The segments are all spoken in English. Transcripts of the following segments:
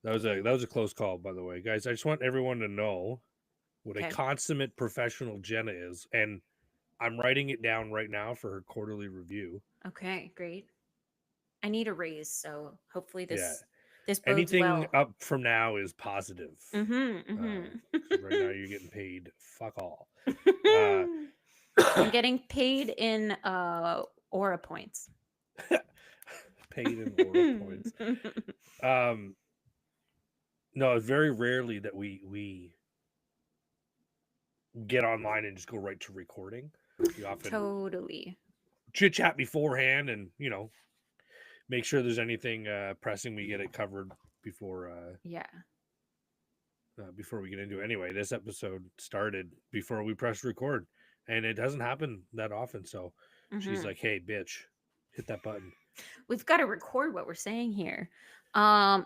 That was a close call, by the way, guys. I just want everyone to know what a Okay. consummate professional Jenna is, and I'm writing it down right now for her quarterly review. Okay, great. I need a raise, so hopefully Yeah, this bodes anything well. up from now is positive. Mm-hmm. Because right now you're getting paid fuck all. Uh, Mm-hmm. I'm getting paid in aura points. paid in aura points. Um, no, it's very rarely that we get online and just go right to recording. We often Totally. chit chat beforehand, and make sure there's anything pressing. We get it covered before Yeah. before we get into it. Anyway, this episode started before we pressed record, and it doesn't happen that often. So she's Hmm. like, "Hey, bitch, hit that button." We've got to record what we're saying here.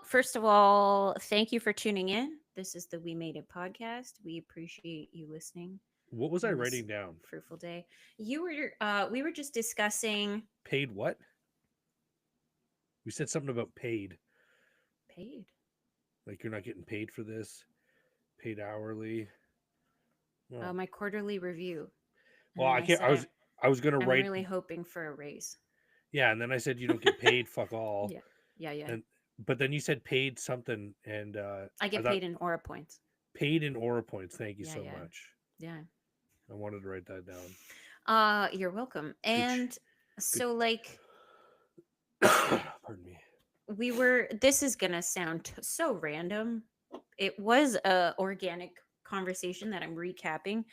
First of all, thank you for tuning in. This is the We Made It podcast. We appreciate you listening What was I on this writing down? fruitful day. We were just discussing Paid what? We said something about paid. paid. Like you're not getting paid for this. Paid hourly. Well, My quarterly review, and well, then I I can't. said I was gonna I'm write. really hoping for a raise. Yeah, and then I said you don't get paid. Fuck all. Yeah, yeah, yeah. And but then you said paid something, and I I get thought paid in aura points. paid in aura points. Thank you Yeah, so yeah, much. yeah. I wanted to write that down. You're welcome. Good. And Good. so, like, Pardon me. this is gonna sound so random. It was a organic conversation that I'm recapping,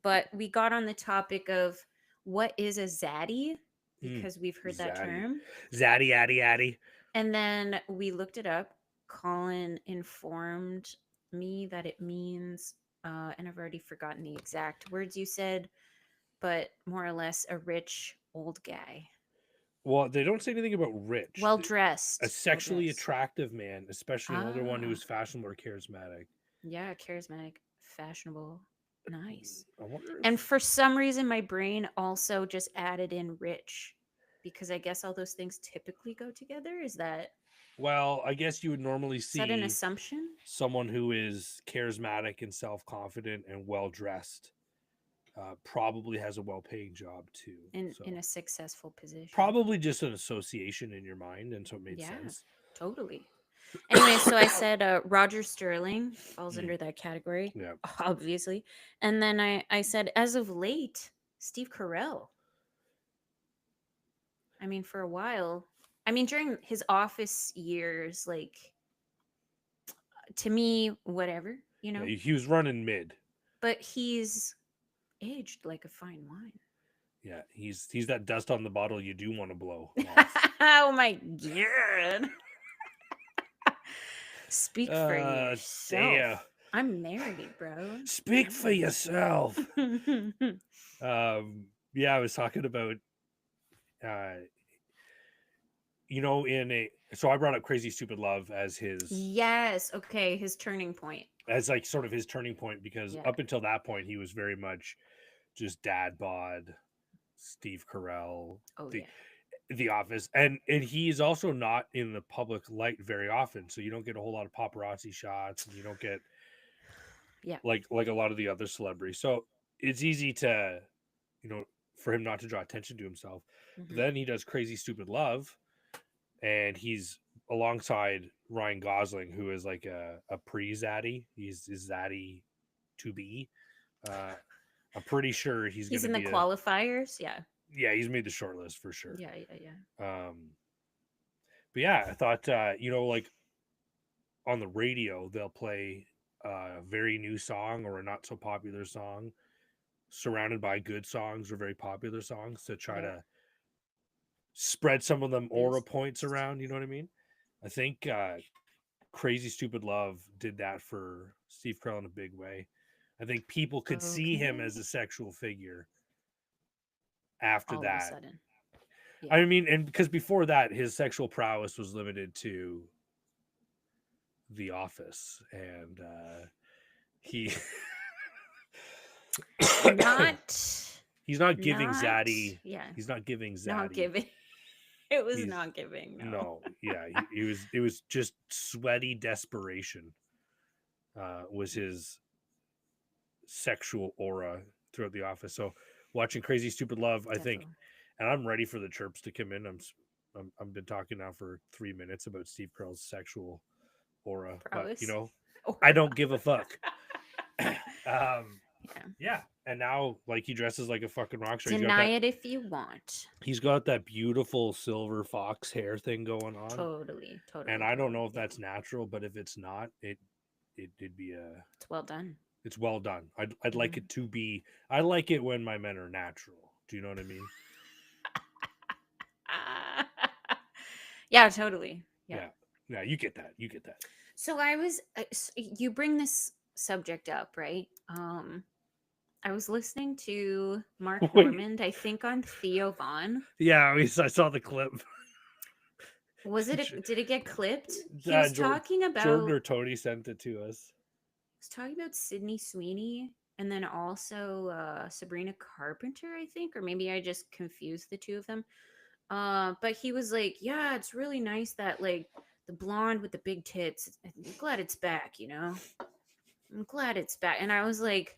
but we got on the topic of what is a zaddy Mm, because we've heard that zaddy, term, zaddy, addy, addy. and then we looked it up. Colin informed me that it means, and I've already forgotten the exact words you said, but more or less a rich old guy, Well, they don't say anything about rich. well A dressed, well sexually dressed. attractive man, especially an older one who Ah, is fashionable or charismatic. yeah, charismatic, fashionable, nice. I wonder And if. for some reason, my brain also just added in rich because I guess all those things typically go together. Well, I guess you would normally Is that an see assumption someone who is charismatic and self confident and well dressed. Probably has a well paying job too. in So a successful position? probably just an association in your mind, and so it made Yeah, sense. totally. Anyway, so I said Roger Sterling falls Mm, under that category, yeah. obviously. And then I said, as of late, Steve Carell. I mean, for a while, I mean, during his office years, like, to me, whatever, you Yeah, know, he was running mid. but he's aged like a fine wine. Yeah, he's that dust on the bottle you do want to blow off. Oh my god. Speak for yourself. Damn. I'm married, bro. Speak for Damn. yourself. Yeah, I was talking about uh, in a so I brought up Crazy Stupid Love as his Yes. Okay. His turning point. as like sort of his turning point because Yeah. up until that point he was very much just dad bod, Steve Carell, Oh the yeah. the Office, and he is also not in the public light very often, so you don't get a whole lot of paparazzi shots, and you don't get Yeah. like a lot of the other celebrities. So it's easy to you know for him not to draw attention to himself. But Hmm. then he does Crazy Stupid Love, and he's alongside Ryan Gosling, who is like a pre zaddy. He's zaddy to be. Uh, I'm pretty sure he's going He's to in the be a qualifiers. Yeah. yeah. He's made the short list for sure. Yeah. Yeah. Yeah. But yeah, I thought like on the radio they'll play a very new song or a not so popular song surrounded by good songs or very popular songs to try Yeah. to spread some of them aura Boost. points around. You know what I mean? I think Crazy Stupid Love did that for Steve Carell in a big way. I think people could see him Okay. as a sexual figure after All of a that. sudden. Yeah. I mean, and because before that, his sexual prowess was limited to The Office, and he Not. he's not giving Not. zaddy. Yeah. He's not giving Not zaddy. giving. It was He's not giving. No. no, yeah, he was. It was just sweaty desperation. Was his sexual aura throughout the office. So watching Crazy Stupid Love, I think, Definitely. and I'm ready for the chirps to come in. I've been talking now for 3 minutes about Steve Carell's sexual aura, but Prowess. I don't give a fuck. Yeah. Yeah, and now like he dresses like a fucking rock star. Deny it if you want. He's got that beautiful silver fox hair thing going on, Totally. Totally. and I don't know if Yeah. that's natural, but if it's not, it'd be It's well done. it's well done. I'd like Mhm. it to be. I like it when my men are natural. Do you know what I mean? Yeah, totally. Yeah. Yeah. You get that. You get that. So I was you bring this subject up, right? I was listening to Mark Wait. Normand, I think on Theo Vaughn. Yeah, I saw the clip. Did it get clipped? He Uh, was Jor- talking about Jordan or Tony sent it to us. Sydney Sweeney and then also Sabrina Carpenter, I think, or maybe I just confused the two of them. But he was like, "Yeah, it's really nice that like the blonde with the big tits. I'm glad it's back. I'm glad it's back." And I was like,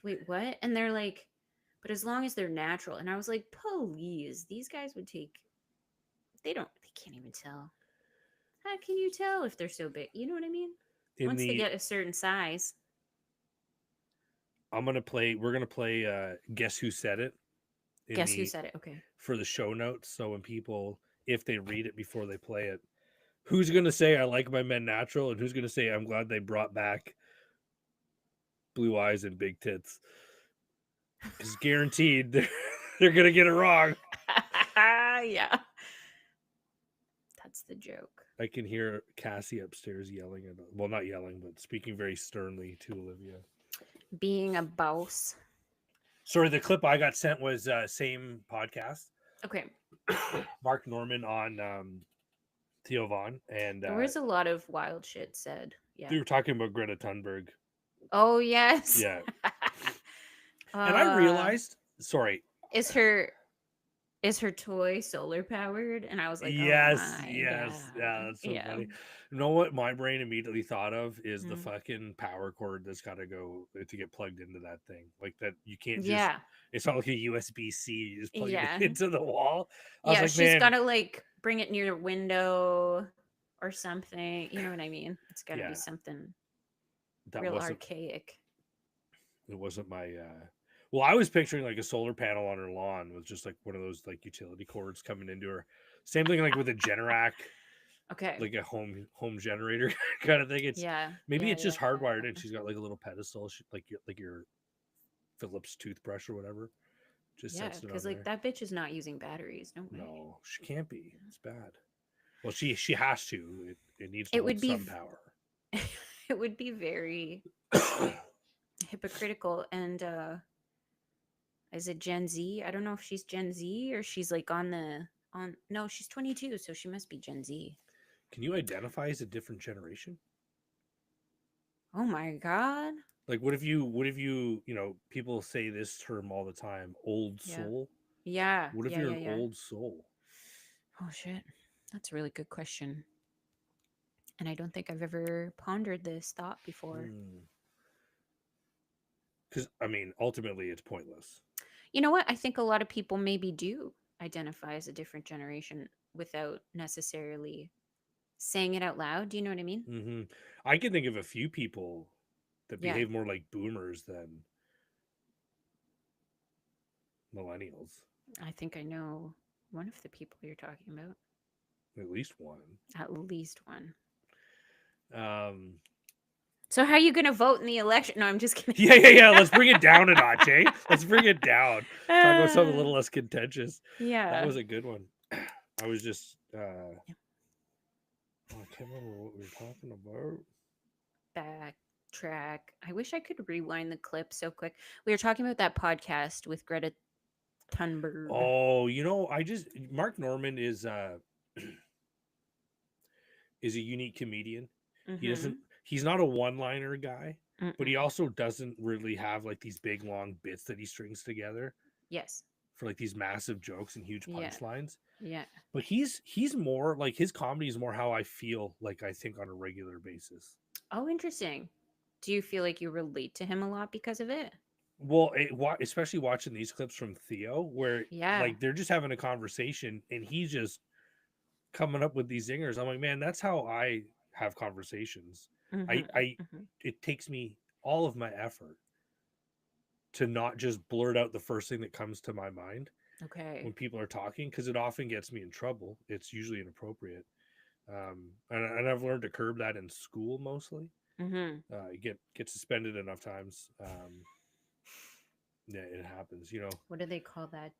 "Wait, what?" And they're like, "But as long as they're natural." And I was like, "Please, these guys would take. They can't even tell. How can you tell if they're so big? You know what I mean? Once they get a certain size." We're gonna play Guess Who Said It. Guess who said it? Okay. For the show notes. So when people, if they read it before they play it, who's gonna say I like my men natural, and who's gonna say I'm glad they brought back blue eyes and big tits? Because guaranteed they're gonna get it wrong. Yeah. That's the joke. I can hear Cassie upstairs yelling at, well, not yelling, but speaking very sternly to Olivia. Being a boss. Sorry, the clip I got sent was same podcast. Okay. Mark Normand on Theo Vaughn, and There was a lot of wild shit said. Yeah. they were talking about Greta Thunberg. Oh yes. Yeah. And I realized, sorry, is her toy solar powered? And I was like, yes, oh my yes, God. yeah, that's so Yeah. funny. You know what my brain immediately thought of is the Mm. fucking power cord that's got to go to get plugged into that thing. Like that, you can't just. Yeah. It's not like a USB-C. You just plug Yeah. it into the wall. I was Yeah, like, she's man, gotta like bring it near the window or something. You know what I mean? It's gotta Yeah. be something that real wasn't. archaic. It wasn't my. Well, I was picturing like a solar panel on her lawn with just like one of those like utility cords coming into her. Same thing like with a Generac. Okay. Like a home generator kind of thing. It's maybe it's just hardwired and she's got like a little pedestal, like your Philips toothbrush or whatever. Just Yeah, because like that bitch is not using batteries. No way. No, she can't be. It's bad. Well, she has to. It needs to It would hold be some power. It would be very hypocritical. And is it Gen Z? I don't know if she's Gen Z or she's like no, she's 22, so she must be Gen Z. Can you identify as a different generation? Oh my God. Like what if you people say this term all the time, old soul? Yeah. What if you're an old soul? Oh shit. That's a really good question. And I don't think I've ever pondered this thought before. Because I mean, ultimately it's pointless. You know what? I think a lot of people maybe do identify as a different generation without necessarily saying it out loud. Do you know what I mean? Mm-hmm. I can think of a few people that behave more like boomers than millennials. I think I know one of the people you're talking about. At least one. At least one. Um. So how are you going to vote in the election? No, I'm just kidding. Yeah. Let's bring it down a notch, eh? Let's bring it down. Talk about something a little less contentious. Yeah. That was a good one. I was just I can't remember what we were talking about. Backtrack. I wish I could rewind the clip so quick. We were talking about that podcast with Greta Thunberg. Oh, Mark Normand is a unique comedian. Mm-hmm. He's not a one-liner guy, but he also doesn't really have like these big long bits that he strings together. Yes. For like these massive jokes and huge punchlines. Yeah. But he's more like his comedy is more how I feel like I think on a regular basis. Oh, interesting. Do you feel like you relate to him a lot because of it? Well, especially watching these clips from Theo, where Yeah. like they're just having a conversation and he's just coming up with these zingers. I'm like, man, that's how I have conversations. Mm-hmm. I Mm-hmm. it takes me all of my effort to not just blurt out the first thing that comes to my mind when Okay. people are talking, because it often gets me in trouble. It's usually inappropriate. And I've learned to curb that in school mostly. Mm-hmm. You get suspended enough times. Yeah, it happens. What do they call that?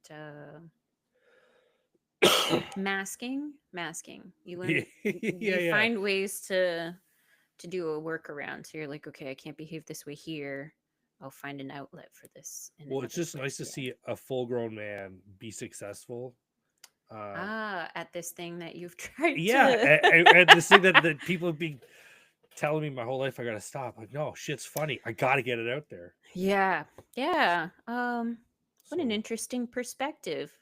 Masking. Masking. You Yeah, learn. yeah, You yeah. find ways to do a workaround. So you're like, okay, I can't behave this way here. I'll find an outlet for this in Well, it's another just nice place. to Yeah. see a full grown man be successful. Uh, Ah, at this thing that you've tried yeah, to. and this thing that people have been telling me my whole life, I gotta stop. Like, no, shit's funny. I gotta get it out there. Yeah. Yeah. What an So, interesting perspective.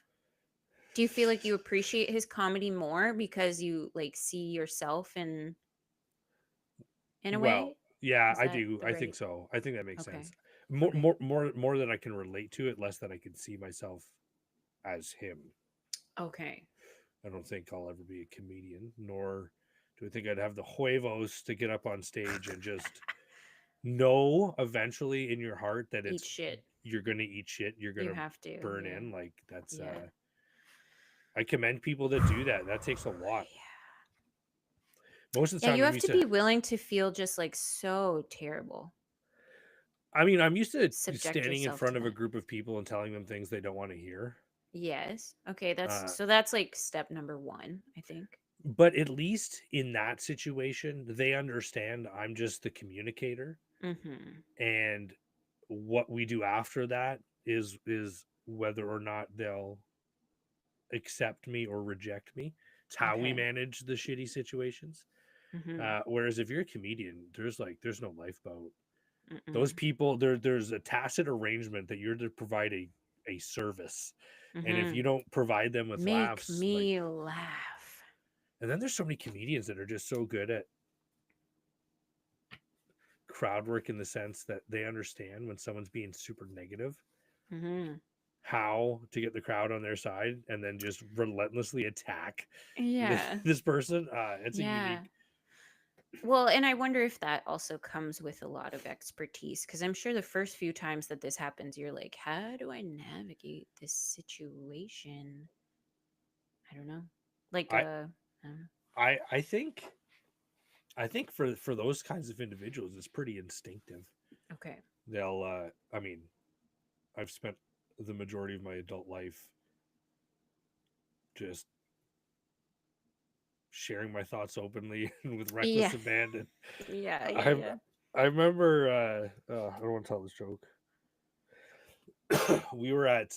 Do you feel like you appreciate his comedy more because you like see yourself in a well, way? yeah, Is I that do. the I think right? so. I think that makes Okay. sense. More, Okay. more, more, more than I can relate to it, less than I can see myself as him. Okay. I don't think I'll ever be a comedian, nor do I think I'd have the huevos to get up on stage and just know eventually in your heart that Eat it's shit. you're gonna eat shit, you're You gonna have to. burn Yeah. in. Like that's Yeah. I commend people that do that. That takes a lot. Most of the Yeah, time you I'm have used to to be willing to feel just like so terrible. I mean, I'm used to Subject standing in yourself to front of a that. group of people and telling them things they don't want to hear. Yes. Okay, Uh, that's like step number 1, I think. but at least in that situation, they understand I'm just the communicator, Mhm. and what we do after that is whether or not they'll accept me or reject me. It's how we Okay. manage the shitty situations. Mhm. Whereas if you're a comedian, there's no lifeboat. Those Mm-mm. people there's a tacit arrangement that you're to provide a service, and if you Mhm. don't provide them with Make laughs, like, me laugh. and then there's so many comedians that are just so good at crowd work in the sense that they understand when someone's being super negative, Mhm. how to get the crowd on their side and then just relentlessly attack this, Yeah. this person. It's a Yeah. unique. Well, and I wonder if that also comes with a lot of expertise because I'm sure the first few times that this happens, you're like, how do I navigate this situation? I don't know. Like, I I don't know. I think for those kinds of individuals, it's pretty instinctive. Okay. They'll I mean, I've spent the majority of my adult life just sharing my thoughts openly and with Yeah. reckless abandon. Yeah. Yeah. I Yeah. I remember I don't want to tell this joke. we were at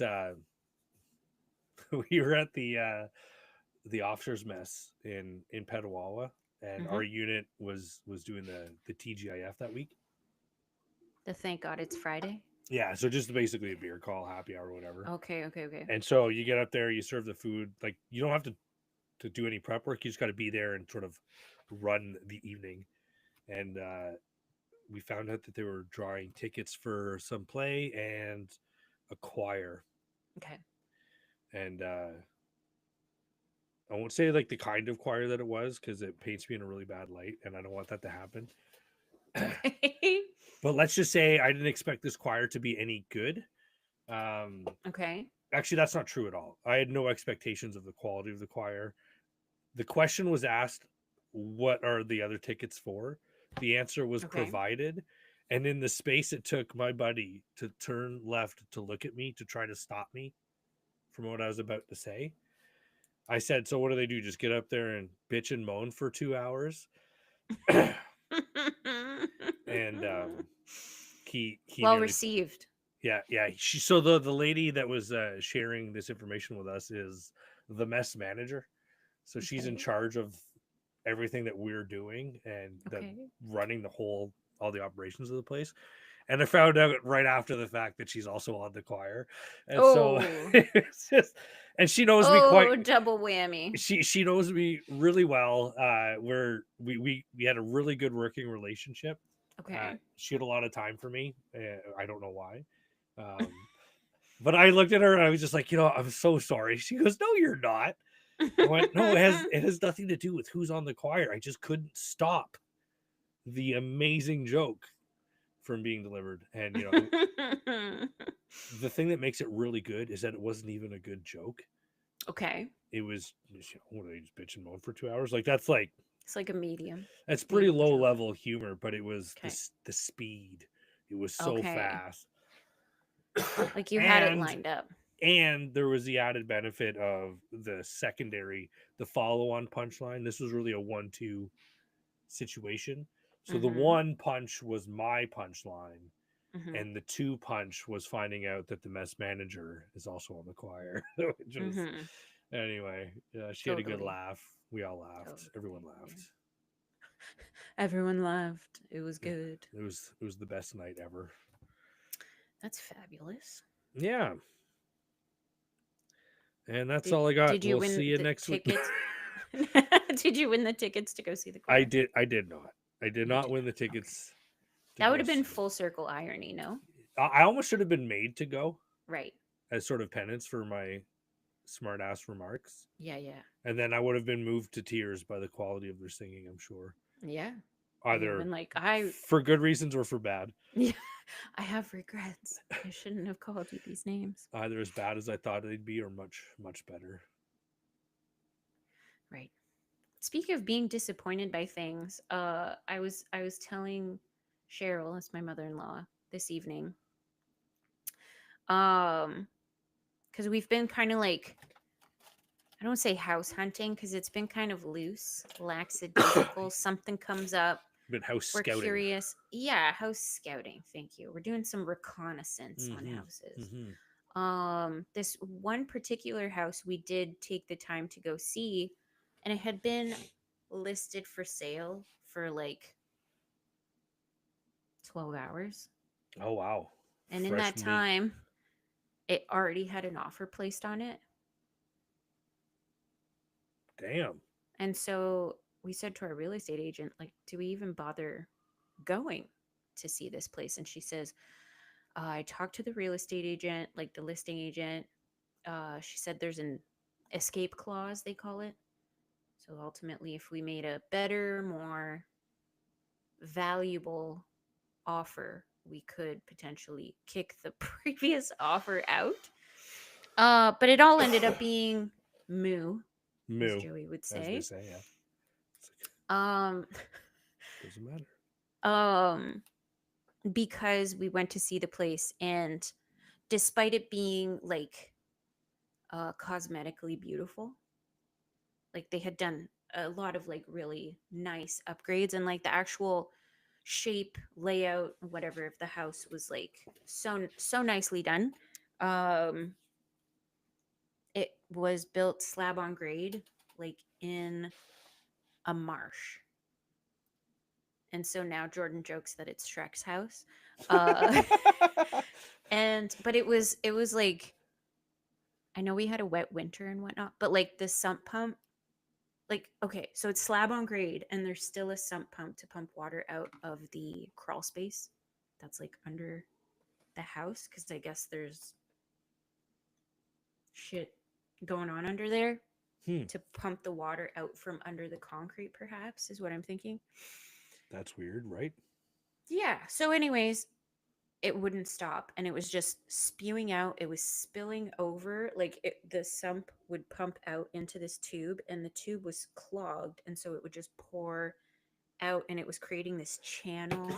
we were at the officers mess in Petawawa, and Mm-hmm. our unit was doing the TGIF that week. The thank God it's Friday. Yeah, so just basically a beer call, happy hour, whatever. Okay. Okay. Okay. And so you get up there, you serve the food. Like you don't have to do any prep work. You just got to be there and sort of run the evening. And we found out that they were drawing tickets for some play and a choir. Okay. And I won't say like the kind of choir that it was because it paints me in a really bad light, and I don't want that to happen. Okay. But let's just say I didn't expect this choir to be any good. Um, Okay. Actually, that's not true at all. I had no expectations of the quality of the choir. The question was asked, "What are the other tickets for?" The answer was Okay. provided, and in the space it took my buddy to turn left to look at me to try to stop me from what I was about to say, I said, "So what do they do? Just get up there and bitch and moan for 2 hours?" And he Well nearly, received. yeah. So the lady that was sharing this information with us is the mess manager, so she's in Okay. charge of everything that we're doing and the Okay. running all the operations of the place. And I found out right after the fact that she's also on the choir. And so Oh. it's just, and she knows me quite, Oh, double whammy. she knows me really well. We had a really good working relationship. Okay. She had a lot of time for me. I don't know why. Um, but I looked at her and I was just like, I'm so sorry. She goes, "No, you're not." I went, "No, it has nothing to do with who's on the choir. I just couldn't stop the amazing joke from being delivered." And the thing that makes it really good is that it wasn't even a good joke. Okay. It was, what are they just bitch and moan for 2 hours? Like that's like It's like a medium. that's pretty Medium low joke. level humor, but it was Okay. the speed. It was so Okay. fast. Like you had it and lined up. and there was the added benefit of the follow-on punchline. This was really a 1-2 situation. So the Mm-hmm. one punch was my punchline, Mm-hmm. and the two punch was finding out that the mess manager is also on the choir. Which was, Mm-hmm. anyway, she had a good Totally. laugh. We all laughed. Everyone Totally. Yeah. laughed. Everyone laughed. It was Yeah, good. it was the best night ever. That's fabulous. Yeah, and that's Did all I got. did you We'll win see you the next week. tickets? Did you win the tickets to go see the I choir? did. I did not. I did You not did win the not. Okay. tickets to That would go have been see. full circle irony, no? I almost should have been made to go Right. as sort of penance for my smart ass remarks. Yeah, yeah. And then I would have been moved to tears by the quality of their singing, I'm sure. Yeah. You would have Either been like, I for good reasons or for bad. yeah, I have regrets. I shouldn't have called you these names. Either as bad as I thought they'd be or much, much better. Right. Speaking of being disappointed by things, I was telling Cheryl, that's my mother-in-law, this evening. Um, because we've been kind of like, I don't say house hunting because it's been kind of loose, lackadaisical. Something comes up, Been house we're scouting. curious. Yeah, house scouting. Thank you. We're doing some reconnaissance on Mm-hmm. houses. Mm-hmm. This one particular house we did take the time to go see, and it had been listed for sale for like 12 hours. Oh wow. And in Fresh that meat. time, it already had an offer placed on it. Damn. And so we said to our real estate agent, like, do we even bother going to see this place? And she says, I talked to the real estate agent, like the listing agent. She said there's an escape clause, they call it. So ultimately, if we made a better, more valuable offer, we could potentially kick the previous offer out. But it all ended up being moo, as Moo. Joey would I was gonna say. say, yeah. Um, Doesn't matter. um, because we went to see the place, and despite it being like cosmetically beautiful, like they had done a lot of like really nice upgrades, and like the actual shape, layout, whatever of the house was like so nicely done. Um, it was built slab on grade, like in a marsh. And so now Jordan jokes that it's Shrek's house. Uh, and but it was like, I know we had a wet winter and whatnot, but like the sump pump, like, okay, so it's slab on grade, and there's still a sump pump to pump water out of the crawl space that's like under the house, because I guess there's shit going on under there Hmm. to pump the water out from under the concrete, perhaps, is what I'm thinking. That's weird, right? Yeah. So, anyways, it wouldn't stop, and it was just spewing out. It was spilling over. Like the sump would pump out into this tube, and the tube was clogged, and so it would just pour out, and it was creating this channel.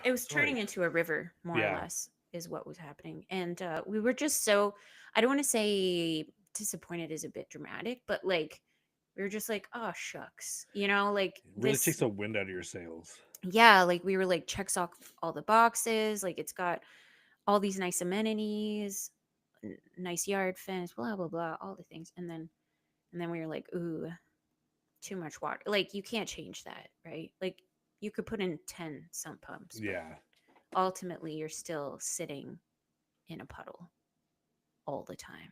It was turning Sorry. into a river, more or Yeah. less, is what was happening. And we were just so, I don't want to say disappointed is a bit dramatic, but like, we were just like, oh, shucks. Like It really this, takes the wind out of your sails. yeah, like we were like, checks off all the boxes. Like it's got all these nice amenities, nice yard fence, blah, blah, blah, all the things. And then we were like, ooh, too much water. Like you can't change that, right? Like you could put in 10 sump pumps, but Yeah. ultimately you're still sitting in a puddle all the time.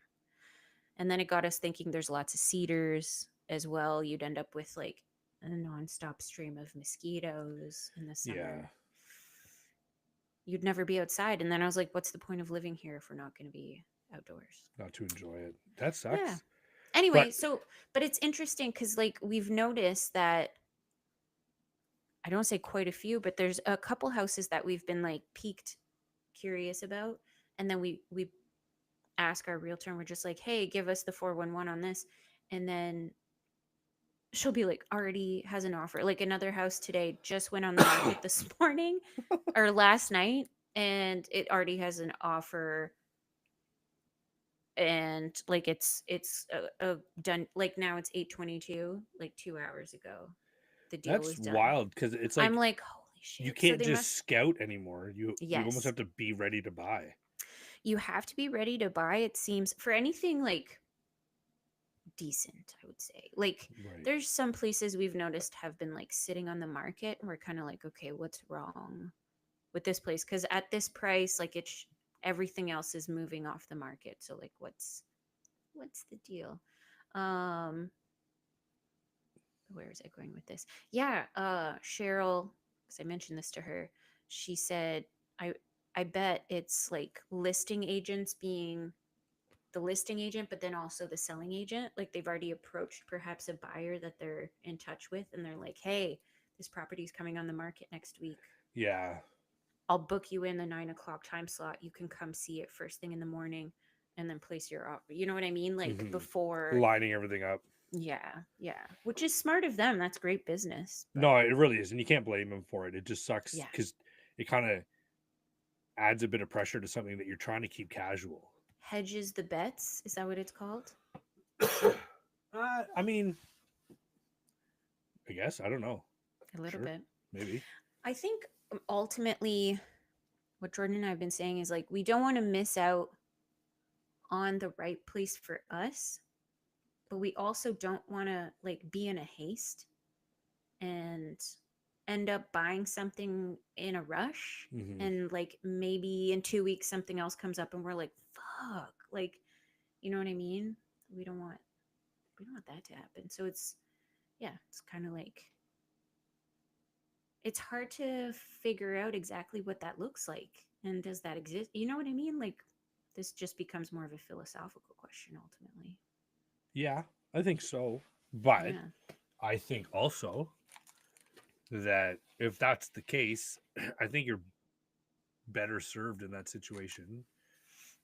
And then it got us thinking there's lots of cedars as well. You'd end up with like a nonstop stream of mosquitoes in the Yeah. summer. You'd never be outside. And then I was like, what's the point of living here if we're not going to be outdoors? Not to enjoy it. That Yeah. sucks. Anyway, But so, but it's interesting because like we've noticed that I don't say quite a few, but there's a couple houses that we've been like piqued curious about. And then we ask our realtor and we're just like, hey, give us the 411 on this. And then she'll be like, already has an offer. Like another house today just went on the market this morning or last night, and it already has an offer. And like it's done. Like now it's 8:22. Like 2 hours ago, the deal that's was done. wild because it's I'm like like, holy you shit! So can't they just must. scout anymore. You almost Yes, have to be ready to buy. you have to be ready to buy. It seems for anything like decent, I would say. Like Right. there's some places we've noticed have been like sitting on the market and we're kind of like, okay, what's wrong with this place? Because at this price, like everything else is moving off the market. So like what's the deal? Um where is I going with this? Yeah, Cheryl, because I mentioned this to her, she said, I I bet it's like listing agents being the listing agent, but then also the selling agent. Like they've already approached perhaps a buyer that they're in touch with, and they're like, hey, this property is coming on the market next week. Yeah. I'll book you in the 9 o'clock time slot. You can come see it first thing in the morning and then place your offer. You know what I mean? Like Hmm. before. Lining everything up. Yeah. Yeah. Which is smart of them. That's great business. But No, it really is, and you can't blame them for it. It just sucks yeah. because it kind of adds a bit of pressure to something that you're trying to keep casual. Hedges the bets. Is that what it's called? I mean, I guess I don't know. A little Sure, bit. maybe. I think ultimately what Jordan and I have been saying is like, we don't want to miss out on the right place for us, but we also don't want to like be in a haste and end up buying something in a rush, Hmm. and like maybe in 2 weeks something else comes up and we're like, fuck, like, you know what I mean? we don't want we don't want that to happen. So it's, yeah, it's kind of like it's hard to figure out exactly what that looks like, and does that exist, you know what I mean? Like this just becomes more of a philosophical question ultimately. Yeah, I think so. But Yeah. I think also that if that's the case, I think you're better served in that situation.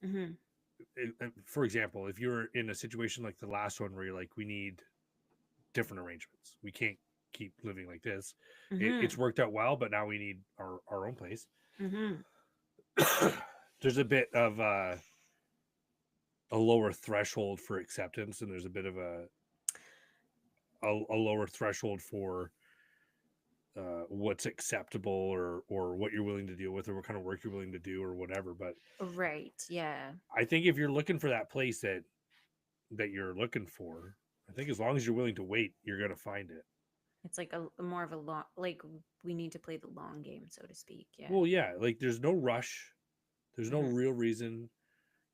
Mm-hmm. For example, if you're in a situation like the last one where you're like, we need different arrangements, we can't keep living like this. It's Mm-hmm. worked out well, but now we need our own place. Mm-hmm. There's a bit of a lower threshold for acceptance, and there's a bit of a lower threshold for what's acceptable or what you're willing to deal with or what kind of work you're willing to do or whatever. But Right. Yeah. I think if you're looking for that place that you're looking for, I think as long as you're willing to wait, you're gonna find it. It's like a more of a long, like we need to play the long game, so to speak. Yeah. Well, yeah, like there's no rush. There's no Mm-hmm. real reason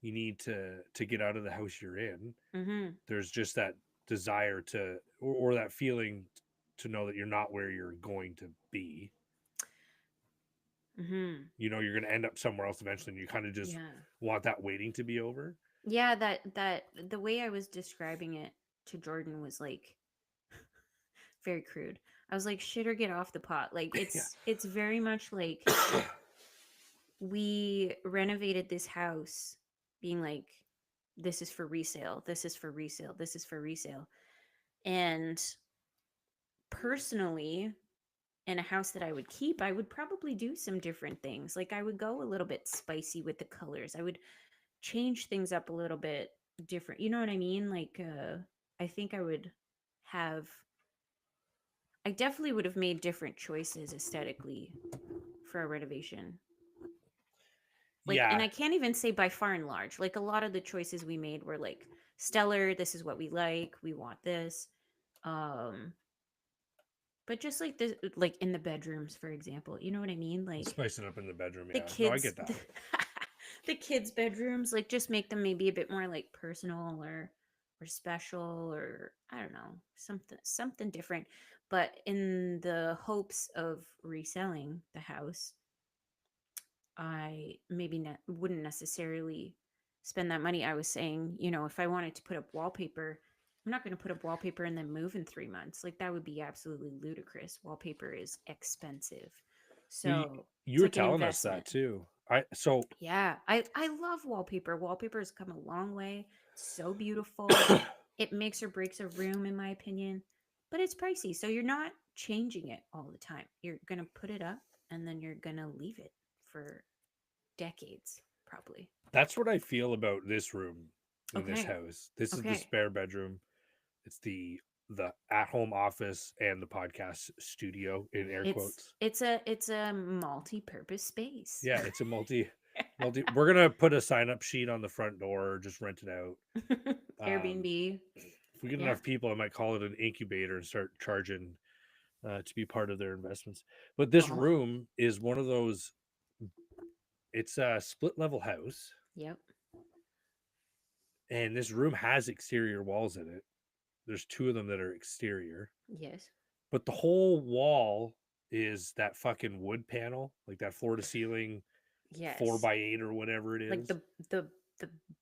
you need to get out of the house you're in. Mm-hmm. There's just that desire to or that feeling to know that you're not where you're going to be. Mm-hmm. You know, you're going to end up somewhere else eventually, and you kind of just Yeah. want that waiting to be over. Yeah. That the way I was describing it to Jordan was like very crude. I was like, shit or get off the pot. Like Yeah. it's very much like we renovated this house being like, this is for resale, this is for resale, this is for resale. And personally, in a house that I would keep, I would probably do some different things. Like I would go a little bit spicy with the colors. I would change things up a little bit different. You know what I mean? Like I think have I definitely would have made different choices aesthetically for a renovation. Like, and Yeah. I can't even say by far and large. Like a lot of the choices we made were like stellar, this is what we like, we want this. Um But just like this, like in the bedrooms, for example, you know what I mean? Like Spicing up in the bedroom. the Yeah. No, I kids, get that. the kids' bedrooms, like just make them maybe a bit more like personal or special, or I don't know, something different. But in the hopes of reselling the house, I maybe wouldn't necessarily spend that money. I was saying, if I wanted to put up wallpaper, I'm not going to put up wallpaper and then move in 3 months. Like that would be absolutely ludicrous. Wallpaper is expensive. You, So you it's were like an telling us that investment. too. So Yeah, I love wallpaper. Wallpaper has come a long way. It's so beautiful. It makes or breaks a room, in my opinion, but it's pricey. So you're not changing it all the time. You're going to put it up and then you're going to leave it for decades, probably. that's what I feel about this room in this Okay. house. This is the Okay. spare bedroom. It's the at home office and the podcast studio in air It's quotes. it's a it's a multi-purpose space. Yeah, it's a multi. We're gonna put a sign up sheet on the front door, or just rent it out. Airbnb. If we get Yeah. enough people, I might call it an incubator and start charging to be part of their investments. But this Oh, room is one of those. It's a split level house, yep. and this room has exterior walls in it. There's two of them that are exterior, Yes. but the whole wall is that fucking wood panel, like that floor to ceiling four Yes. by eight or whatever it Like is, the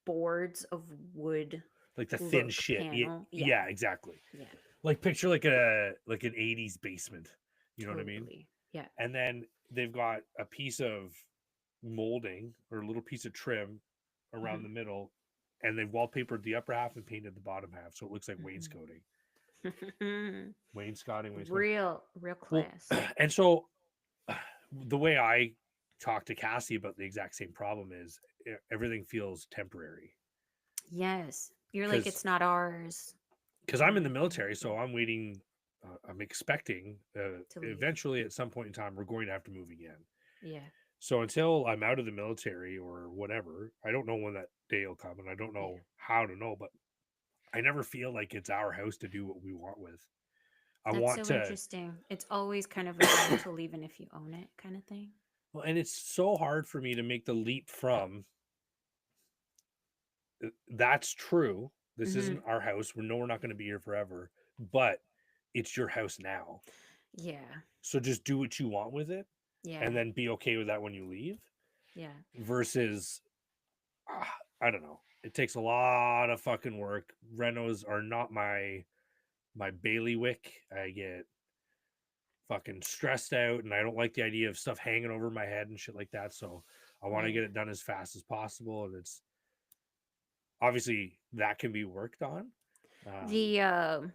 boards of wood like the thin look shit. Yeah, panel. Yeah. yeah, exactly. Yeah. Like picture like an 80s basement. You know what I mean? Totally. Yeah. And then they've got a piece of molding or a little piece of trim around the middle, and they've wallpapered the upper half and painted the bottom half, so it looks like wainscoting. Mm-hmm. Wainscoting. Real Well, class. and so the way I talk to Cassie about the exact same problem is everything feels temporary Yes. You're like, because it's not ours. I'm in the I'm military, with you. so I'm waiting. I'm expecting To leave. eventually at some point in time we're going to have to move again. Yeah. So until I'm out of the military or whatever, I don't know when that day will come, and I don't Yeah. know how to know. But I never feel like it's our house to do what we want with. I That's want so to. interesting. It's always kind of a rental, even if you own it, kind of thing. Well, and it's so hard for me to make the leap from that's true. This Hmm. isn't our house. We know we're not going to be here forever, but it's your house now. Yeah. So just do what you want with it Yeah. and then be okay with that when you leave Yeah. versus, I don't know. It takes a lot of fucking work. Renos are not my bailiwick. I get fucking stressed out and I don't like the idea of stuff hanging over my head and shit like that. So I want to Yeah. get it done as fast as possible. And it's obviously that can be worked on. Um, The uh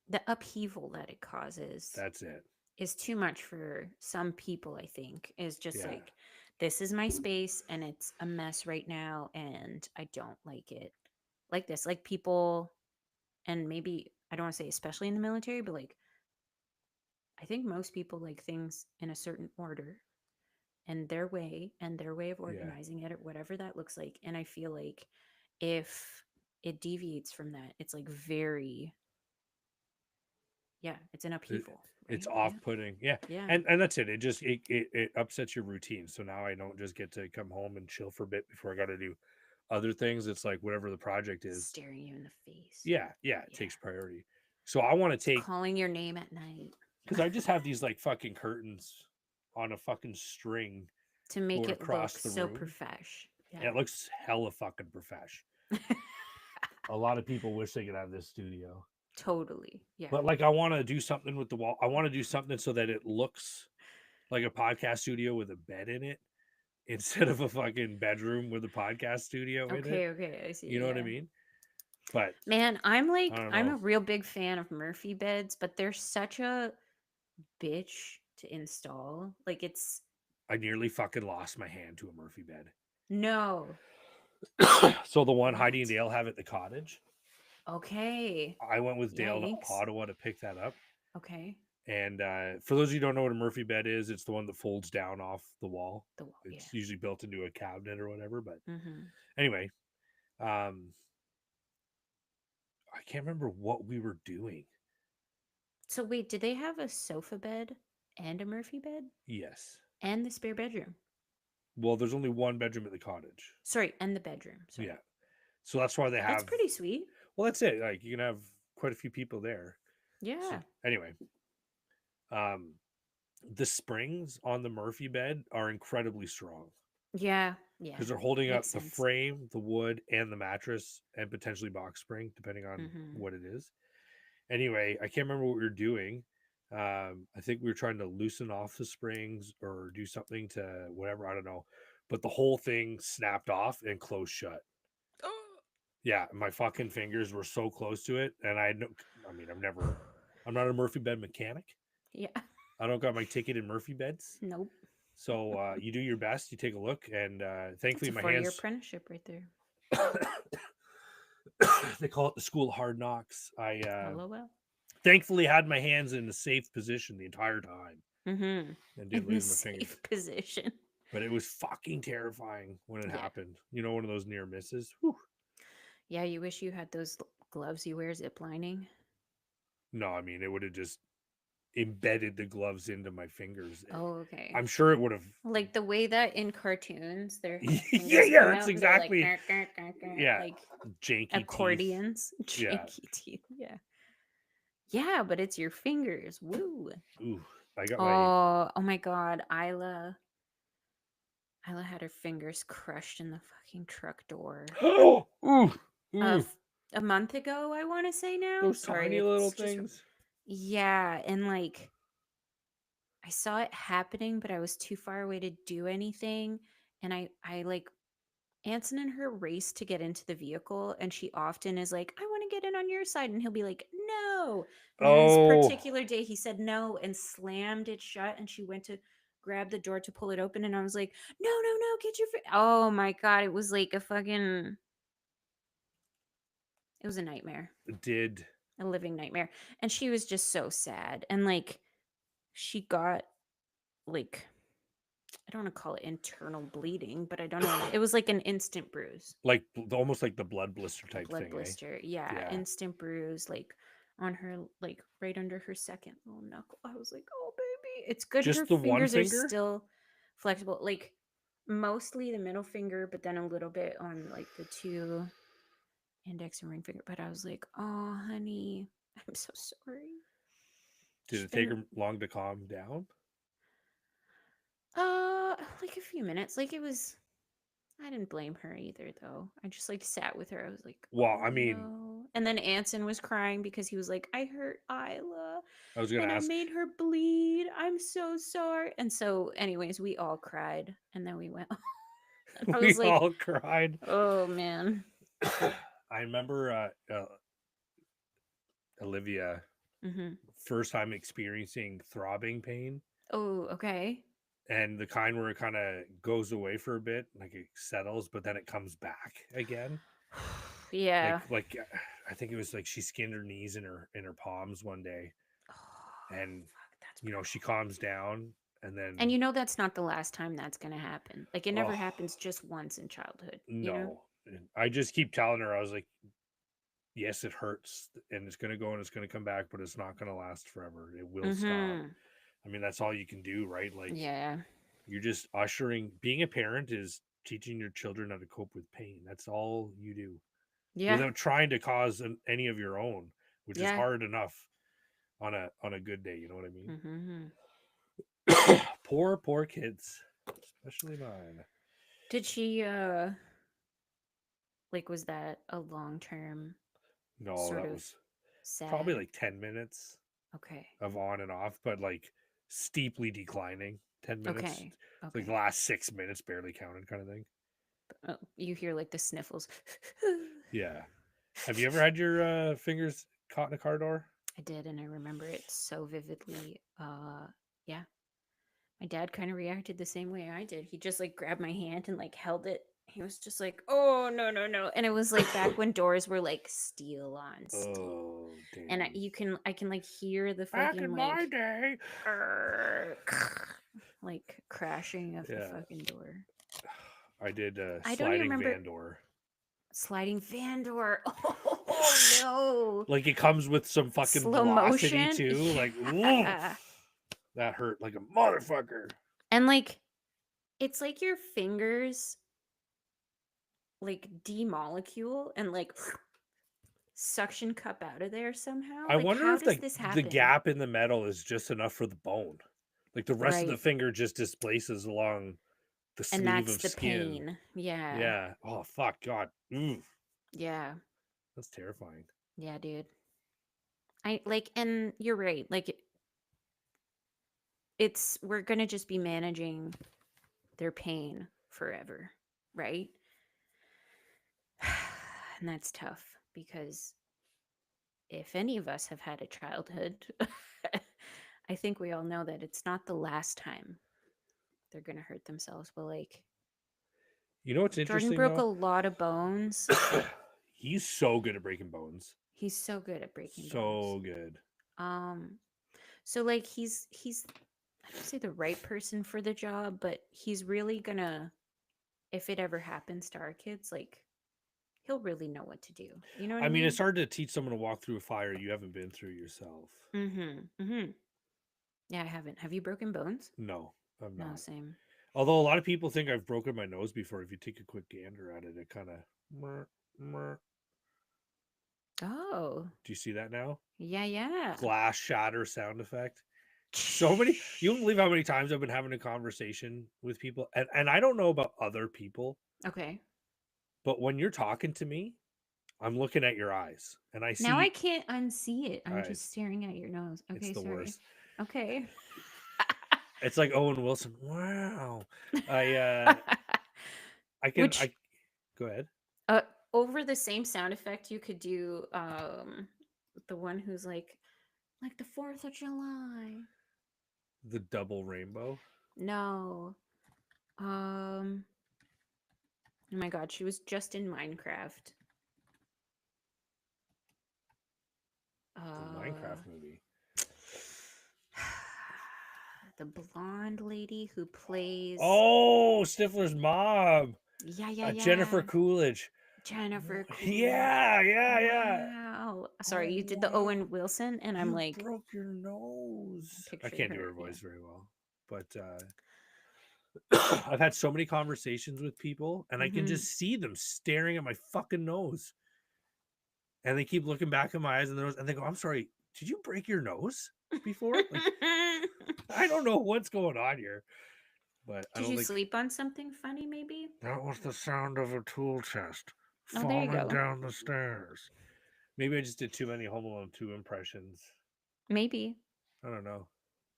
the upheaval that it causes that's it. is too much for some people, I think. Is just Yeah. like, this is my space and it's a mess right now and I don't like it. Like this. Like people, and maybe I don't want to say especially in the military, but like I think most people like things in a certain order and their way of Yeah. organizing it, or whatever that looks like. And I feel like if it deviates from that, it's like very, yeah, it's an It, upheaval, it's right? Yeah. off-putting. Yeah. Yeah. And that's it. It just it upsets your routine. So now I don't just get to come home and chill for a bit before I got to do other things. It's like whatever the project is. Staring you in the face. Yeah, it Yeah. takes priority. So I want to It's take calling your name at night because I just have these like fucking curtains on a fucking string to make going it look across the so room. profesh. And it Yeah. looks hella fucking profesh. A lot of people wish they could have this studio. Totally. Yeah. But like I want to do something with the wall. I want to do something so that it looks like a podcast studio with a bed in it instead of a fucking bedroom with a podcast studio in it. Okay. Okay. I You see. know what I Yeah. mean? But Man, I don't I'm know. a real big fan of Murphy beds, but they're such a bitch to install. Like it's I nearly fucking lost my hand to a Murphy bed. no. So the one Heidi and What? Dale have at the cottage, Okay. I went with Dale to Yikes. Ottawa to pick that up. Okay. And for those of you who don't know what a Murphy bed is, it's the one that folds down off the wall. The wall. Yeah. It's usually built into a cabinet or whatever. But Mm-hmm. anyway, I can't remember what we were doing. So wait, did they have a sofa bed and a Murphy bed Yes. and the spare bedroom? Well, there's only one bedroom at the cottage. Sorry, and the bedroom. Yeah. Sorry. So that's why they That's have. pretty sweet. Well, that's it. Like you can have quite a few people there. So Yeah. anyway, um, the springs on the Murphy bed are incredibly strong Yeah. Yeah. because they're holding up Makes the sense. frame, the wood, and the mattress, and potentially box spring, depending on Mm-hmm. what it is. Anyway, I can't remember what we were doing. I think we were trying to loosen off the springs or do something to whatever. I don't know, but the whole thing snapped off and closed shut. Yeah, my fucking fingers were so close to it, and I had no. I mean, I'm not a Murphy bed mechanic. Yeah. I don't got my ticket in Murphy beds. Nope. So you do your best. You take a look, and That's thankfully a my 4-year hands. apprenticeship right there. They call it the school of hard knocks. I LOL. thankfully had my hands in a safe position the entire time Mm-hmm. and didn't In the lose my fingers. safe position. But it was fucking terrifying when it Yeah. happened. You know, one of those near misses. Whew. Yeah, you wish you had those gloves you wear zip lining. No, I mean it would have just embedded the gloves into my fingers. Oh, okay. I'm sure it would have. Like the way that in cartoons their Yeah, fingers yeah, come that's out and they're like, exactly. "Grr, grr, grr, grr," Yeah, like janky teeth. accordions. Yeah. Janky teeth. Yeah. Yeah, but it's your fingers. Woo. Ooh, I got Oh my God. Isla had her fingers crushed in the fucking truck door. my. Ooh, ooh, Of a month ago, I want to say now. those Sorry, tiny little it's just things. yeah, and like I saw it happening, but I was too far away to do anything, and I like Anson and her race to get into the vehicle, and she often is like, "I want to get in on your side," and he'll be like, "No." And then this Oh, particular day, he said no and slammed it shut, and she went to grab the door to pull it open, and I was like, "No, no, no, get your oh my God, it was like a fucking it was a nightmare. did A living nightmare. And she was just so sad. And like she got like I don't want to call it internal bleeding, but I don't know. It was like an instant bruise. like almost like the blood blister A type blood thing, blister. Yeah, Yeah. instant bruise like on her like right under her second little knuckle. I was like, "Oh baby." It's good Just her the one fingers are finger? still flexible. Like mostly the middle finger, but then a little bit on like the two index and ring finger. But I was like, "Oh, honey, I'm so sorry." Did She's it take been her long to calm down? like a few minutes. Like it was I didn't blame her either though. I just like sat with her. I was like, Well, "Oh I mean, no." And then Anson was crying because he was like, "I hurt Isla I was gonna and I ask. made her bleed. I'm so sorry." And so anyways, we all cried and then we went and I We was like, all cried. "Oh man." I remember Olivia Mhm. first time experiencing throbbing pain, Oh, okay. and the kind where it kind of goes away for a bit, like it settles, but then it comes back again. Yeah. I think it was like she skinned her knees in her palms one day, Oh, and fuck, that's you know she brutal. calms down, and then And you know that's not the last time that's going to happen. Like it never oh happens just once in childhood, you know? no. And I just keep telling her, I was like, yes, it hurts, and it's gonna go and it's gonna come back, but it's not gonna last forever. It will stop. Mhm. I mean, that's all you can do, right? Like Yeah. you're just ushering. Being a parent is teaching your children how to cope with pain. That's all you do, Yeah. without trying to cause any of your own, which is Yeah. hard enough on a good day. You know what I mean? Mhm. Poor kids, especially mine. Did she like was that a long-term No, sort that of was probably sad? like 10 minutes Okay. of on and off, but like steeply declining. 10 minutes. Okay. It's like the Okay. last 6 minutes barely counted, kind of thing. You hear like the sniffles. Yeah. Have you ever had your fingers caught in a car door? I did and I remember it so vividly. Yeah. My dad kind of reacted the same way I did. He just like grabbed my hand and like held it. He was just like, "Oh, no, no, no." And it was like back when doors were like steel on steel. Oh, And damn. I can like hear the Back fucking in like my day. like crashing of the Yeah. fucking door. I did I don't even sliding remember van door. sliding van door. Oh no. Like it comes with some fucking Slow velocity motion. too. Like, Yeah. that hurt like a motherfucker. And like it's like your fingers like demolecule and like suction cup out of there somehow. I Like wonder how if does this the happen? gap in the metal is just enough for the bone. Like the rest of the Right. finger just displaces along the And sleeve that's of the skin. pain. Yeah. Yeah. Oh fuck, God. Yeah. That's terrifying. Yeah, dude. I like and you're right. Like it's we're going to just be managing their pain forever, right? And that's tough because if any of us have had a childhood, I think we all know that it's not the last time they're going to hurt themselves. But like You know what's Jordan interesting broke a though? lot of bones. He's so good at breaking bones. He's so good at breaking bones. So good. Um so like he's I don't say the right person for the job, but he's really gonna if it ever happens to our kids, like he'll really know what to do. You know what I I mean, mean? it's hard to teach someone to walk through a fire you haven't been through yourself. Mhm. Mhm. Yeah, I haven't. Have you broken bones? No, I'm No, not. same. Although a lot of people think I've broken my nose before. If you take a quick gander at it, it kind of. Oh. Do you see that now? Yeah, yeah. Glass shatter sound effect. So many. You won't believe how many times I've been having a conversation with people, and I don't know about other people, Okay. but when you're talking to me, I'm looking at your eyes, and I Now I see. can't unsee it. I'm It's just staring at your nose. it's Okay, the sorry. worst. Okay. It's like Owen Wilson. Wow. I uh I can Which I go ahead. uh over the same sound effect you could do the one who's like the 4th of July. The double rainbow. No. Um oh my god, she was just in Minecraft. The Uh Minecraft movie. the blonde lady who plays Oh, Stifler's mom. yeah, yeah, Jennifer yeah. Coolidge. Jennifer Coolidge. Yeah, yeah, yeah. Wow. Oh Sorry, you did the wow. Owen Wilson and I'm You like broke your nose. I picturing can't do her. her Yeah. voice very well. But I've had so many conversations with people and I can Mhm. just see them staring at my fucking nose. And they keep looking back in my eyes and their nose and they go, I'm sorry, did you break your nose before? Like, I don't know what's going on here. But I Did don't you think sleep on something funny maybe? that was the sound of a tool chest Oh, there you falling go. down the stairs. Maybe I just did too many Home Alone 2 impressions. Maybe. I don't know.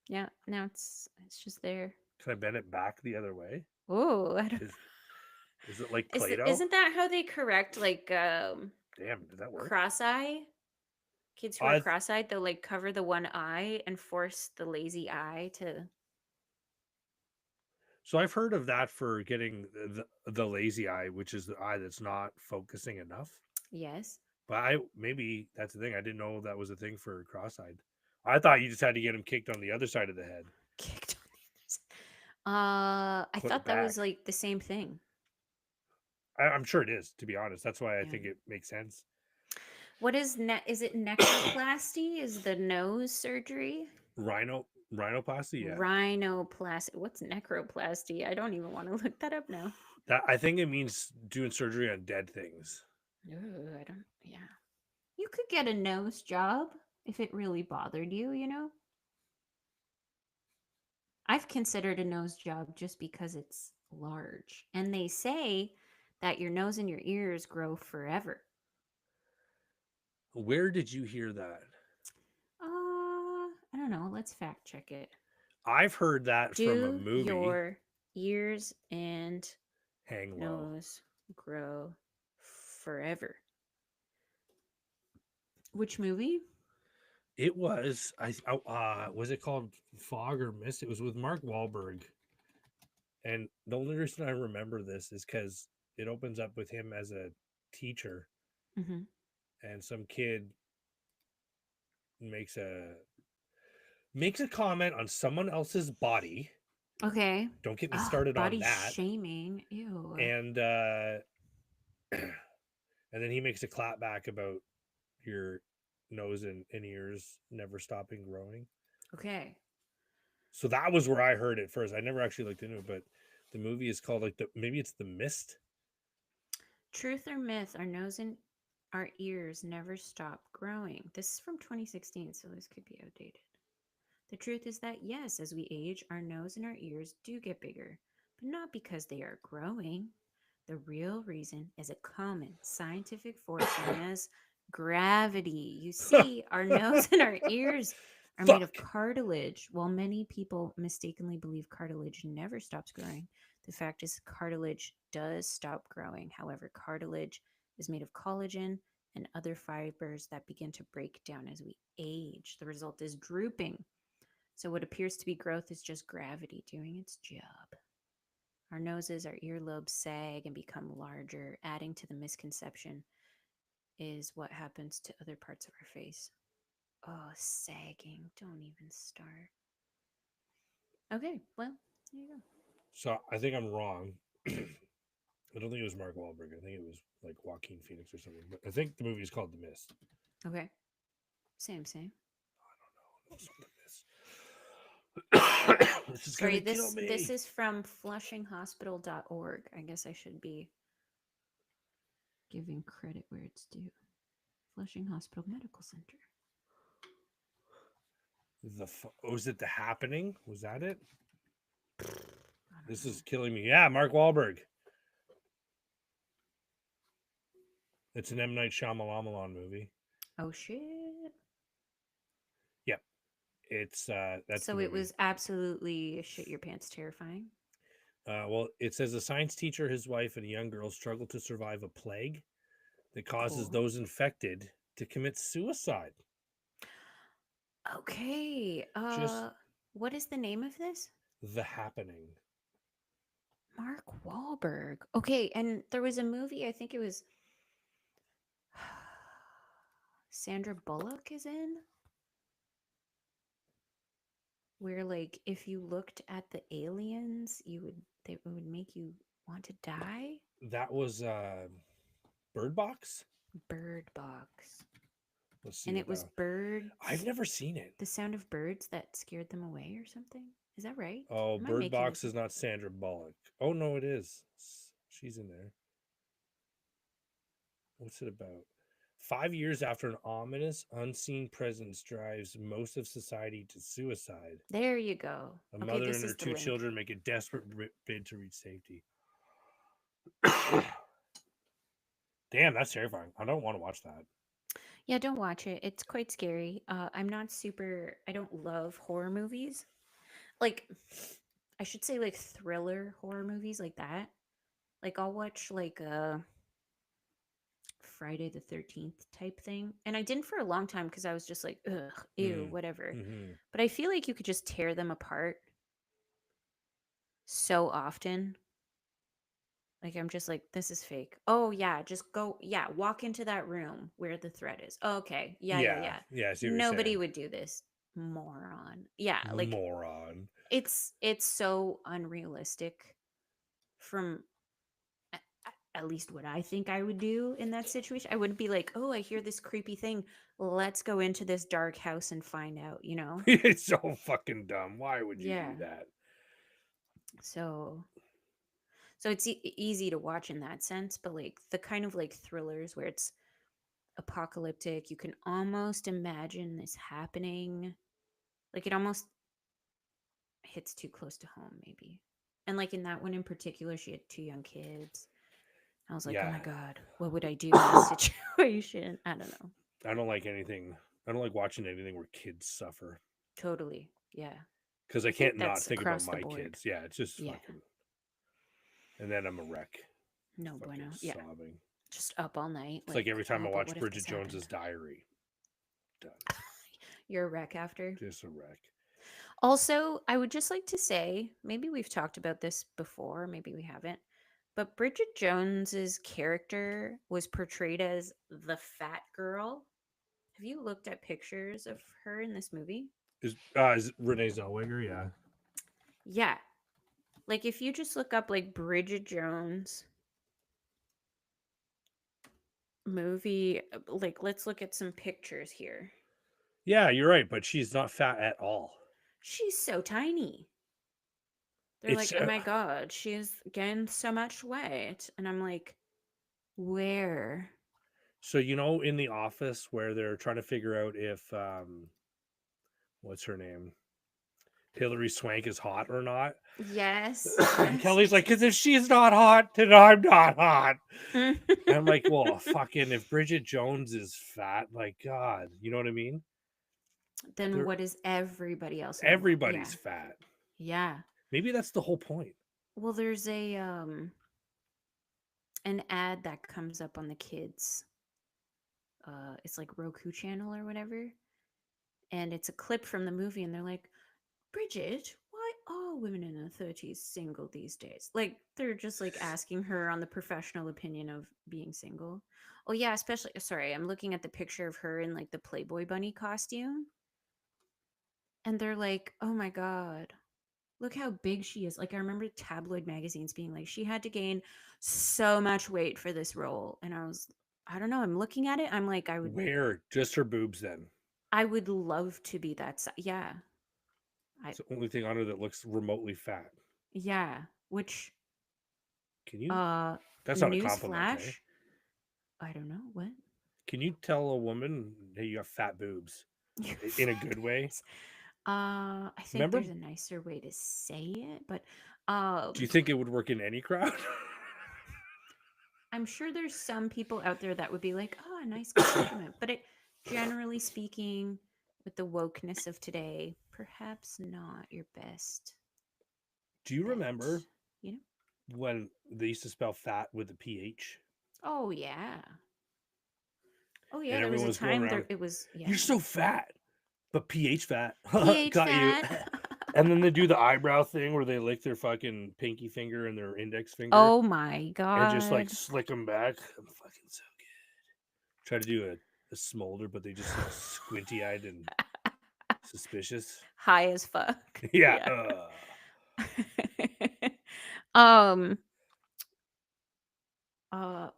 Yeah, now it's just there. Can I bend it back the other way? Oh, I don't Is it like Play-Doh? isn't that how they correct like Damn, did that work? cross-eye? Kids who are I cross-eyed, they'll like cover the one eye and force the lazy eye to so I've heard of that for getting the lazy eye, which is the eye that's not focusing enough. yes. But I maybe that's the thing. I didn't know that was a thing for cross-eyed. I thought you just had to get him kicked on the other side of the head. Kicked on the other side. I Put it thought that was back. like the same thing. I'm sure it is, to be honest. That's why I Yeah. think it makes sense. What is is it necroplasty? Is the nose surgery? Rhinoplasty, yeah. Rhinoplasty. What's necroplasty? I don't even want to look that up now. That I think it means doing surgery on dead things. Ugh, I don't. Yeah. You could get a nose job if it really bothered you, you know? I've considered a nose job just because it's large. And they say that your nose and your ears grow forever. Where did you hear that? I don't know. Let's fact check it. I've heard that from a Do movie. your ears and Hang low. nose grow forever? Which movie? It was was it called Fog or Mist? It was with Mark Wahlberg. And the only reason I remember this is because it opens up with him as a teacher, Mm-hmm. and some kid makes a comment on someone else's body. Okay. Don't get me Oh, started on body that. shaming. Ew. And and then he makes a clap back about your nose and ears never stopping growing. Okay. So that was where I heard it first. I never actually looked into it, but the movie is called like maybe it's The Mist. Truth or myth, our nose and our ears never stop growing. This is from 2016, so this could be outdated. The truth is that, yes, as we age, our nose and our ears do get bigger, but not because they are growing. The real reason is a common scientific force known as gravity. You see, our nose and our ears are made of Fuck. cartilage. While many people mistakenly believe cartilage never stops growing, the fact is cartilage does stop growing. However, cartilage is made of collagen and other fibers that begin to break down as we age. The result is drooping. So, what appears to be growth is just gravity doing its job. Our noses, our earlobes sag and become larger, adding to the misconception is what happens to other parts of our face. Oh, sagging. Don't even start. Okay, well, there you So I think I'm wrong. I don't think it was Mark Wahlberg. I think it was like Joaquin Phoenix or something. But I think the movie is called The Mist. go. Okay. Same, same. I don't know. The Mist. This is Sorry, gonna kill this me. is from flushinghospital.org. I guess I should be giving credit where it's due. Flushing Hospital Medical Center. Was it The Happening? Was that it? I This don't know. is killing me. Yeah, Mark Wahlberg. It's an M Night Shyamalan movie. Oh shit. Yep, it's that's the So it movie. was absolutely shit your pants terrifying. Well, it says a science teacher, his wife, and a young girl struggle to survive a plague that causes Cool. those infected to commit suicide. Okay. Just What is the name of this? The Happening. Mark Wahlberg. Okay, and there was a movie, I think it was Sandra Bullock is in, where like if you looked at the aliens, they would make you want to die. That was Bird Box. Bird Box. Let's see And what it was that. I've birds, never seen it. the sound of birds that scared them away or something. Is that right? Oh, Am I Bird making this Box up? is not Sandra Bullock. Oh no, it is. She's in there. What's it about? 5 years after an ominous, unseen presence drives most of society to suicide, There you go. a Okay, mother this and her is the two link. children make a desperate bid to reach safety. Damn, that's terrifying. I don't want to watch that. Yeah, don't watch it. It's quite scary. I'm not super, I don't love horror movies. Like, I should say, like, thriller horror movies like that. Like, I'll watch, like, a Friday the 13th type thing. And I didn't for a long time because I was just like, ugh, ew, Mm. whatever. Mm-hmm. But I feel like you could just tear them apart so often. Like, I'm just like, this is fake. Oh, yeah, just go, yeah, walk into that room where the threat is. Okay, yeah, yeah, Yeah, yeah. yeah. I see what you're Nobody saying. would do this. Moron. Yeah, like, Moron. it's so unrealistic from at least what I think I would do in that situation. I wouldn't be like, oh, I hear this creepy thing. Let's go into this dark house and find out, you know? It's so fucking dumb. Why would you Yeah. do that? So so it's easy to watch in that sense, but like the kind of like thrillers where it's apocalyptic, you can almost imagine this happening. Like it almost hits too close to home maybe. And like in that one in particular, she had two young kids. I was like, oh Yeah. my God, what would I do in this situation? I don't know. I don't like anything. I don't like watching anything where kids suffer Totally. Yeah. because I I think can't not that's think about across the my board. kids. Yeah, it's just Yeah. fucking. And then I'm a wreck. No Fucking bueno. Yeah. sobbing. Just up all night. It's like every time oh, I but watch what if Bridget this Jones's happened? Diary. Done. You're a wreck after. Just a wreck. Also, I would just like to say, maybe we've talked about this before, maybe we haven't, but Bridget Jones's character was portrayed as the fat girl. Have you looked at pictures of her in this movie? Is it Renee Zellweger? Yeah. Yeah. Like if you just look up like Bridget Jones movie, like let's look at some pictures here. Yeah, you're right, but she's not fat at all. She's so tiny. They're It's like, oh my god, she's gained so much weight, and I'm like, where? so in the office where they're trying to figure out if what's her name? Hillary Swank is hot or not. Yes, And yes, Kelly's yes, like, because yes. if she's not hot, then I'm not hot. And I'm like, well, fucking, if Bridget Jones is fat, like, God, you know what I mean? Then They're, what is everybody else in the world? Yeah, everybody's fat. yeah. Maybe that's the whole point. Well, there's a an ad that comes up on the kids. It's like Roku channel or whatever, and it's a clip from the movie, and they're like, Bridget, why are women in their 30s single these days? Like, they're just like asking her on the professional opinion of being single. Oh, yeah, especially, sorry, I'm looking at the picture of her in like the Playboy Bunny costume. And they're like, oh my God, look how big she is. Like, I remember tabloid magazines being like, she had to gain so much weight for this role. And I don't know, I'm looking at it. I'm like, Where? Just her boobs then. I would love to be that. Yeah. I, It's the only thing on her that looks remotely fat. yeah. Which, Can you? uh, That's not a compliment, eh? newsflash. I don't know what. Can you tell a woman, hey, you have fat boobs Your in a good way? fans. I think Remember? there's a nicer way to say it, but Do you think it would work in any crowd? I'm sure there's some people out there that would be like, "Oh, a nice compliment." But generally speaking, with the wokeness of today, perhaps not your best Do you bet. remember You know? when they used to spell fat with a PH? Oh yeah. Oh yeah. And There was everyone a was going time there. around, It was you're yeah. so fat, but PH fat. PH Got you. fat. And then they do the eyebrow thing where they lick their fucking pinky finger and their index finger Oh my and just like god. slick them back. I'm fucking so good. Try to do a smolder, but they just look squinty eyed and suspicious. High as fuck. Yeah. Yeah. um oh,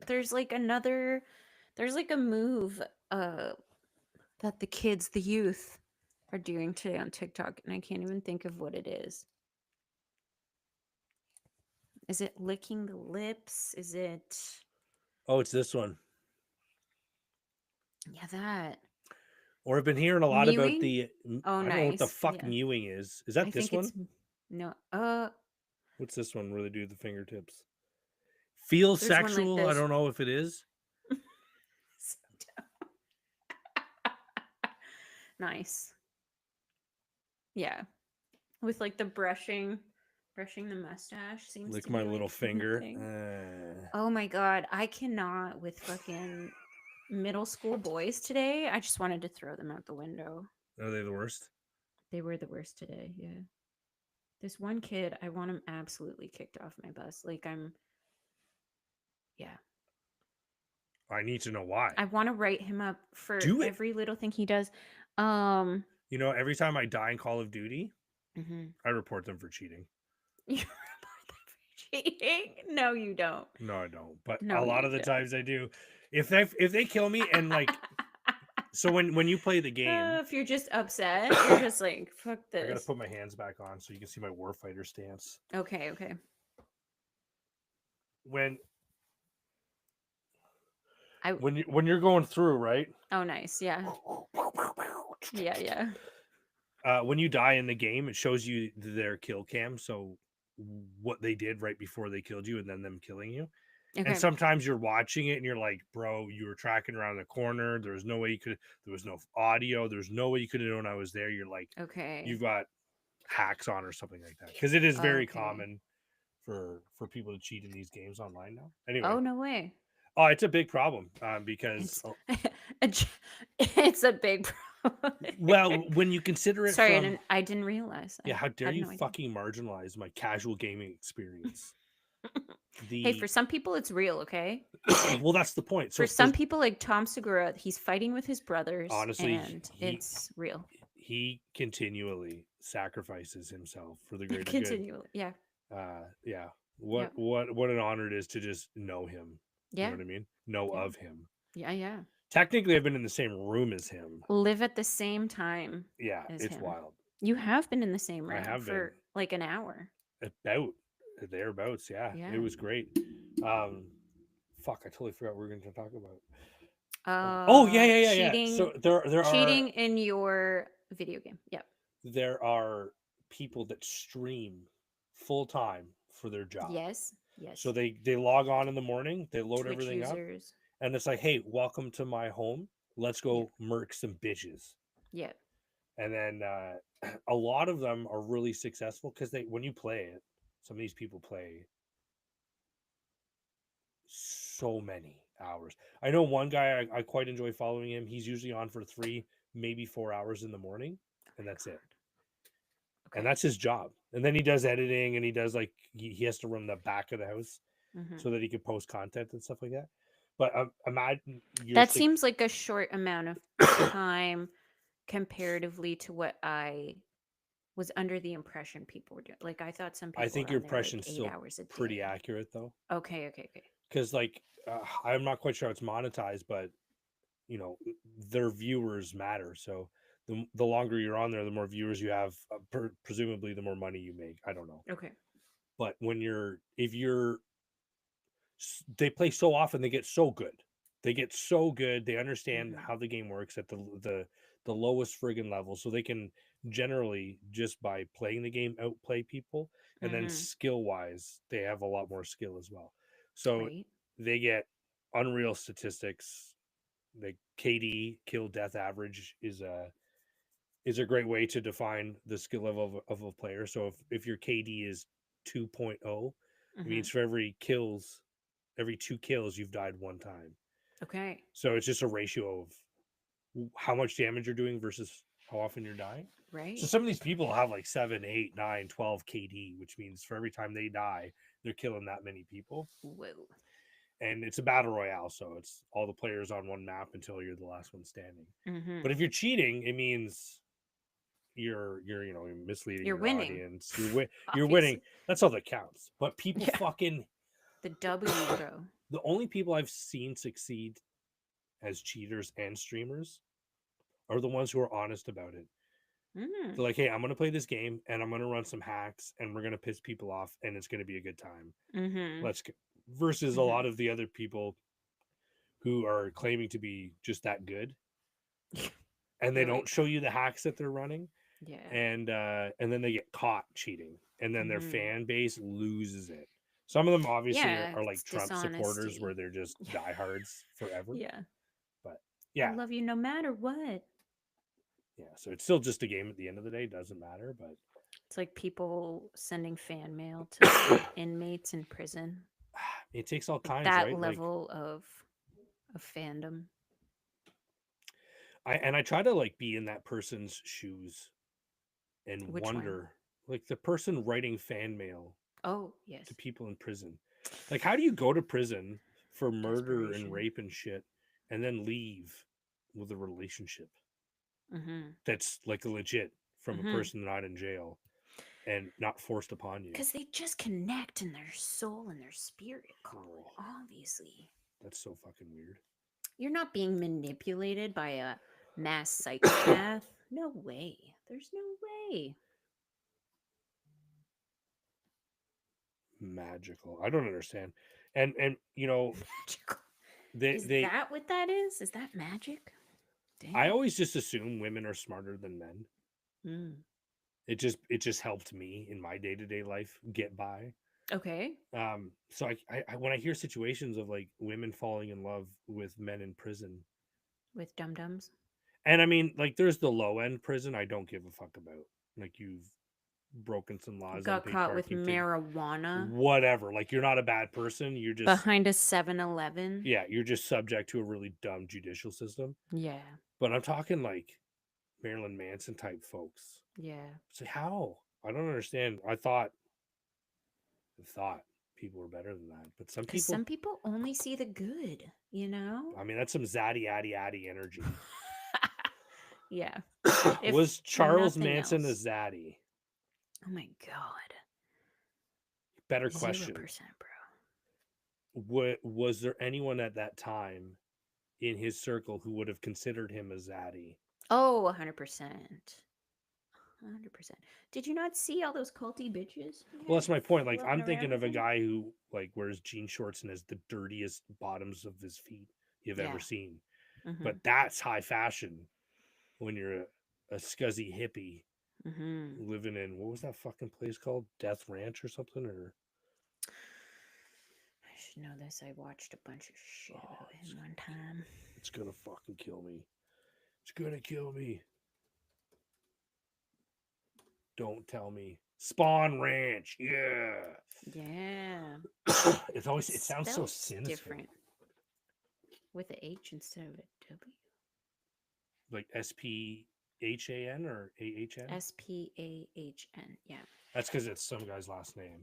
there's like another there's like a move uh that the youth are doing today on TikTok, and I can't even think of what it is. Is it licking the lips? Is it Oh, it's this one. yeah, that Or I've been hearing a lot about mewing? the. Oh, I don't know what the nice. fuck Yeah. mewing is. Is I that this think one? it's no What's this one where they do the fingertips? Feels there's one like sexual. I this. don't know if it is. So nice. Yeah. With like the brushing the mustache seems Lick to my be little like the finger. thing. Oh my god, I cannot with fucking middle school boys today. I just wanted to throw them out the window. Are they the worst? They were the worst today, yeah. This one kid, I want him absolutely kicked off my bus. Like yeah. I need to know why. I want to write him up for Do it. every little thing he does. Um Every time I die in Call of Duty, mhm. I report them for cheating. You report them for cheating? No, you don't. No, I don't. But a No, lot you of the don't. times I do. If they kill me and like, so when you play the game, If you're just upset, you're just like, fuck I gotta this. put my hands back on so you can see my warfighter stance. Okay, okay. When I when you're going through, right? oh nice, yeah. Yeah, yeah. When you die in the game, it shows you their kill cam, so what they did right before they killed you, and then them killing you. And Okay. sometimes you're watching it, and you're like, "Bro, you were tracking around the corner. There was no way you could. There was no audio. There's no way you could have known I was there." You're like, Okay. you've got hacks on or something like that, because it is very Okay. common for people to cheat in these games online now. Oh Anyway, no way. it's a big problem because It's a big problem. well, when you consider it Sorry, from I didn't realize. yeah, I how dare had you no idea. fucking marginalize my casual gaming experience? Hey, for some people it's real, okay? Well, that's the point. So For some people like Tom Segura, he's fighting with his brothers honestly, and it's real. he continually sacrifices himself for the greater good. Continually. Yeah. Yeah. Yeah. What an honor it is to just know him. You know Yeah. what I mean? Know Yeah. of him. Yeah. Yeah. Technically, I've been in the same room as him. Live at the same time Yeah, as it's him. wild. You have been in the same I room have been for like an hour. about thereabouts. Yeah, it Yeah. was great. Um, fuck, I totally forgot what we were going to talk about. Yeah. Cheating, So there are cheating in your video game. Yep. there are people that stream full time for their job. Yes. So Yes. they log on in the morning, they load Twitch everything up, users. and it's like, hey, welcome to my home. Let's Yep. go murk some bitches. Yep. And then a lot of them are really successful because when you play it, some of these people play so many hours. I know one guy I quite enjoy following him. He's usually on for 3, maybe 4 hours in the morning, Oh and my that's it. God. And Okay. that's his job. And then he does editing, and he does like he has to run the back of the house Hmm. so that he can post content and stuff like that. But imagine you're That sick. seems like a short amount of time comparatively to what I was under the impression people were doing. Like I thought some I people think were your on there like impression's 8 still hours a pretty day. accurate though, Okay. Okay. Okay. because like I'm not quite sure how it's monetized, but you know their viewers matter. So the longer you're on there, the more viewers you have, presumably the more money you make. I don't know, Okay. but if you're they play so often, they get so good. They get so good. They understand Hmm. how the game works at the lowest friggin' level, so they can generally just by playing the game outplay people, and then Hmm. skill wise, they have a lot more skill as well. So Right. they get unreal statistics. The KD kill death average is a great way to define the skill level of a player. So if your KD is 2.0, it Hmm. means for every 2 kills you've died one time. Okay. So it's just a ratio of how much damage you're doing versus how often you're dying. So Right. some of these people have like 7, 8, 9, 12 KD, which means for every time they die, they're killing that many people. Whoa. And it's a battle royale, so it's all the players on one map until you're the last one standing. Hmm. But if you're cheating, it means you're you're misleading You're your winning. audience. You're winning. Obviously. That's all that counts. But people Yeah. fucking The W, bro. the only people I've seen succeed as cheaters and streamers are the ones who are honest about it. Mm. They're like, hey, I'm going to play this game and I'm going to run some hacks and we're going to piss people off and it's going to be a good time. Hmm. Let's go. Versus a Hmm. lot of the other people who are claiming to be just that good and they You're don't like, show you the hacks that they're running, yeah. and then they get caught cheating and then their Hmm. fan base loses it. Some of them obviously Yeah. are like It's Trump supporters dishonesty. where they're just diehards forever. Yeah. But I yeah, love you no matter what. yeah. So it's still just a game at the end of the day. It doesn't matter. But It's like people sending fan mail to inmates in prison. it takes all Like kinds, that right? Like level of fandom. I try to like be in that person's shoes and Which one? wonder, like the person writing fan mail Oh, to yes. people in prison. Like, how do you go to prison for murder and Desperation. rape and shit, and then leave with a relationship Mm-hmm. that's like legit from a Mm-hmm. person not in jail and not forced upon you? Because they just connect in their soul and their spirit, Colin. Oh, Obviously. that's so fucking weird. You're not being manipulated by a mass psychopath. No way. There's no way. Magical. I don't understand. And Magical. they Is they that what that is? Is that magic? I Damn. always just assume women are smarter than men. Mm. It just helped me in my day-to-day life get by. Okay. So I when I hear situations of like women falling in love with men in prison, With dum dums. and I mean like there's the low end prison I don't give a fuck about. Like you've broken some laws, Got unpaid caught with parking ticket, marijuana whatever. Like you're not a bad person. You're just behind a 7-Eleven. yeah, you're just subject to a really dumb judicial system. Yeah. But I'm talking like Marilyn Manson type folks. Yeah. So how? I don't understand. I thought people were better than that, but some Because people. some people only see the good, you know? I mean, that's some zaddy addy addy energy. Yeah. If Was Charles nothing Manson a else. zaddy? Oh my God. Better 0%, question. bro. was there anyone at that time in his circle who would have considered him a zaddy? Oh, 100%. 100%. Did you not see all those culty bitches he Well, had that's my point. Like, floating I'm around thinking with of a him? guy who like wears jean shorts and has the dirtiest bottoms of his feet you've ever Yeah. seen. Mm-hmm. But that's high fashion when you're a scuzzy hippie Mm-hmm. living in, what was that fucking place called? Death Ranch or something? Or I should know this. I watched a bunch of shit oh, about him one time. it's gonna fucking kill me. It's gonna kill me. Don't tell me. Spawn Ranch. Yeah. Yeah. It It's sounds so spelled sinister. different with a H instead of a W. Like SPHAN or AHN? SPAHN. Yeah. That's because it's some guy's last name.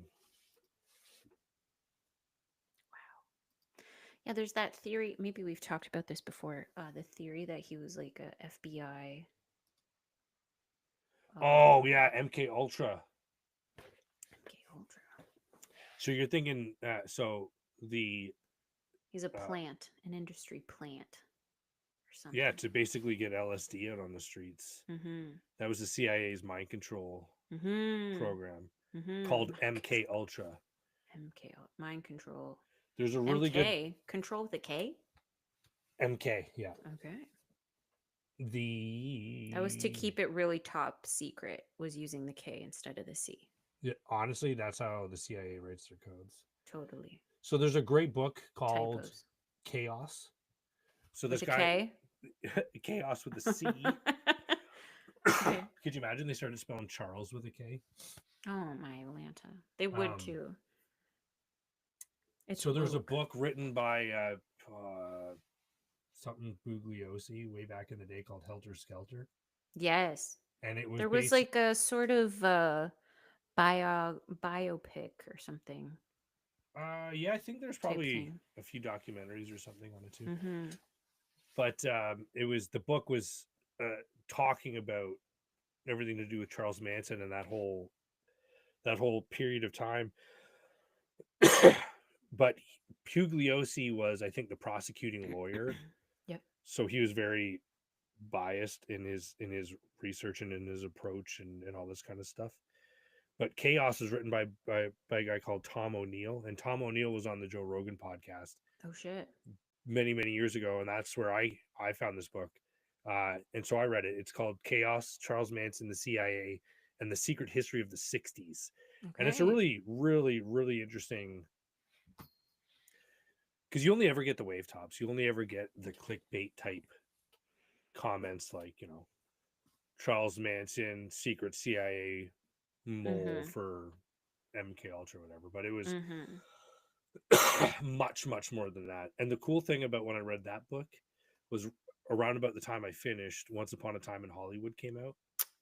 Yeah, there's that theory. Maybe we've talked about this before. The theory that he was like a FBI. Oh yeah, MK Ultra. MK Ultra. So you're thinking so the He's a uh plant, an industry plant, or yeah, something. to basically get LSD out on the streets. Mm-hmm. That was the CIA's mind control Mm-hmm. program Mm-hmm. called MK Ultra. MK, mind control. There's a really good MK, control with a K? MK, yeah. Okay. That was to The keep it really top secret, was using the K instead of the C. yeah, honestly, that's how the CIA writes their codes. Totally. So there's a great book called Typos. Chaos. So With this a guy K? Chaos with a C. Okay. Could you imagine they started spelling Charles with a K? Oh, my Atlanta. They would Um, too. It's so there's a woke. book written by something Bugliosi way back in the day called Helter Skelter, Yes. and it was There was based. like a sort of biopic or something Yeah, I think there's type probably thing. a few documentaries or something on it too. Mm-hmm. But it was the book was talking about everything to do with Charles Manson and that whole period of time. But Pugliosi was, I think, the prosecuting lawyer, Yep. so he was very biased in his research and in his approach and all this kind of stuff. But Chaos is written by a guy called Tom O'Neill, and Tom O'Neill was on the Joe Rogan podcast Oh shit. many years ago, and that's where I found this book. And so I read it. It's called Chaos: Charles Manson, the CIA, and the Secret History of the '60s. And it's a Okay. really interesting, because you only ever get the wave tops. You only ever get the clickbait type comments like, Charles Manson, secret CIA mole Mm-hmm. for MK Ultra, or whatever. But it was Mm-hmm. much more than that. And the cool thing about when I read that book was around about the time I finished Once Upon a Time in Hollywood came out,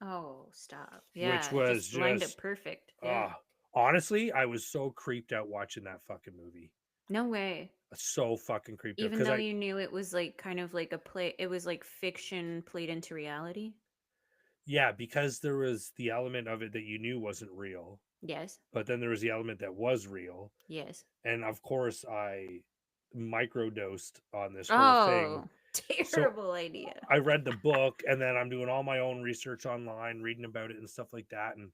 Oh, stop. which Yeah, it was just lined up just perfect. Yeah. uh honestly, I was so creeped out watching that fucking movie. No way. So fucking creeped out Even because though I you knew it was like kind of like a play, it was like fiction played into reality. yeah, because there was the element of it that you knew wasn't real, Yes. but then there was the element that was real. Yes. And of course I microdosed on this whole thing. Oh, So terrible idea. I read the book, and then I'm doing all my own research online, reading about it and stuff like that. And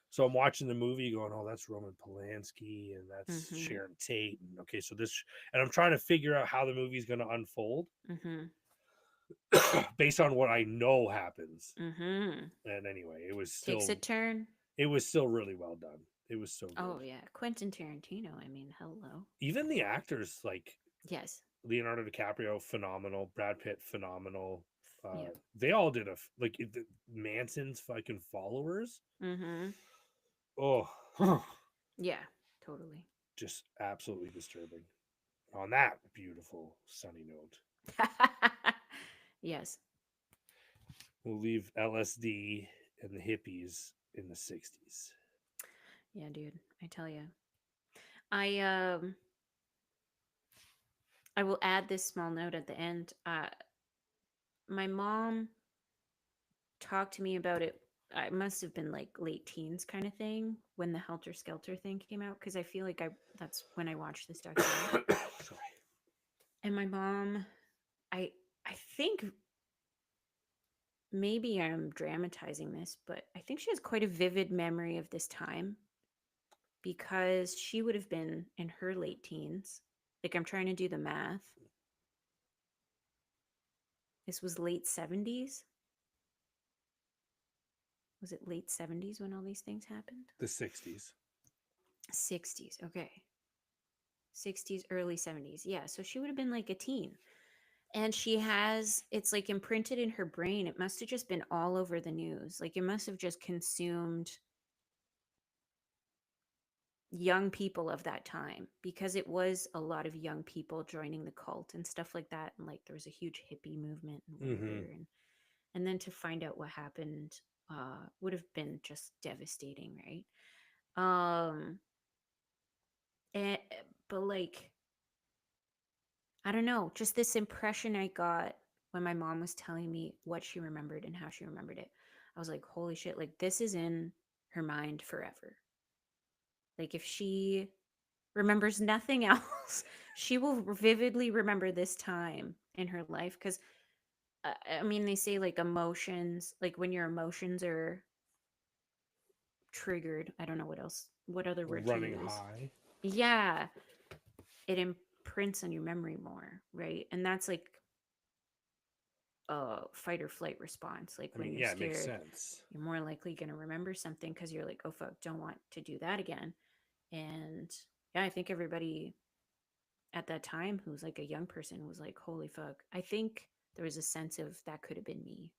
so I'm watching the movie going, oh, that's Roman Polanski and that's Mm-hmm. Sharon Tate. And okay, so this, and I'm trying to figure out how the movie's going to unfold Mm-hmm. based on what I know happens. Mm-hmm. And anyway, Takes a turn. it was still really well done. It was so good. Oh yeah, Quentin Tarantino. I mean, hello. Even the actors like Yes. Leonardo DiCaprio, phenomenal. Brad Pitt, phenomenal. Yeah. They all did Manson's fucking followers. Mm-hmm. Oh, Yeah. Totally. just absolutely disturbing. On that beautiful sunny note, Yes. we'll leave LSD and the hippies in the 60s. Yeah, dude. I tell you. I I will add this small note at the end. My mom talked to me about it I must have been like late teens kind of thing when the Helter Skelter thing came out, because I feel like I that's when I watched this documentary. Sorry. And my mom, I I think maybe I'm dramatizing this, but I think she has quite a vivid memory of this time because she would have been in her late teens. Like, I'm trying to do the math. This was late 70s. Was it late 70s when all these things happened? The 60s. 60s. Okay. 60s, early 70s. Yeah. So she would have been like a teen. And she has, it's like imprinted in her brain. It must have just been all over the news. Like, it must have just consumed young people of that time, because it was a lot of young people joining the cult and stuff like that. And like, there was a huge hippie movement and whatever. Mm-hmm. And then to find out what happened would have been just devastating, right? Um, and, but like, I don't know, just this impression I got when my mom was telling me what she remembered and how she remembered it. I was like, holy shit, like this is in her mind forever. Like if she remembers nothing else, she will vividly remember this time in her life. Because, I mean, they say like emotions, like when your emotions are triggered, I don't know what other word to Running use. high. Yeah, it imprints on your memory more, right? And that's like a fight or flight response. Like I when mean, you're yeah, it makes scared, sense. you're more likely going to remember something because you're like, oh fuck, don't want to do that again. And yeah, I think everybody at that time who's like a young person was like, holy fuck. I think there was a sense of that could have been me,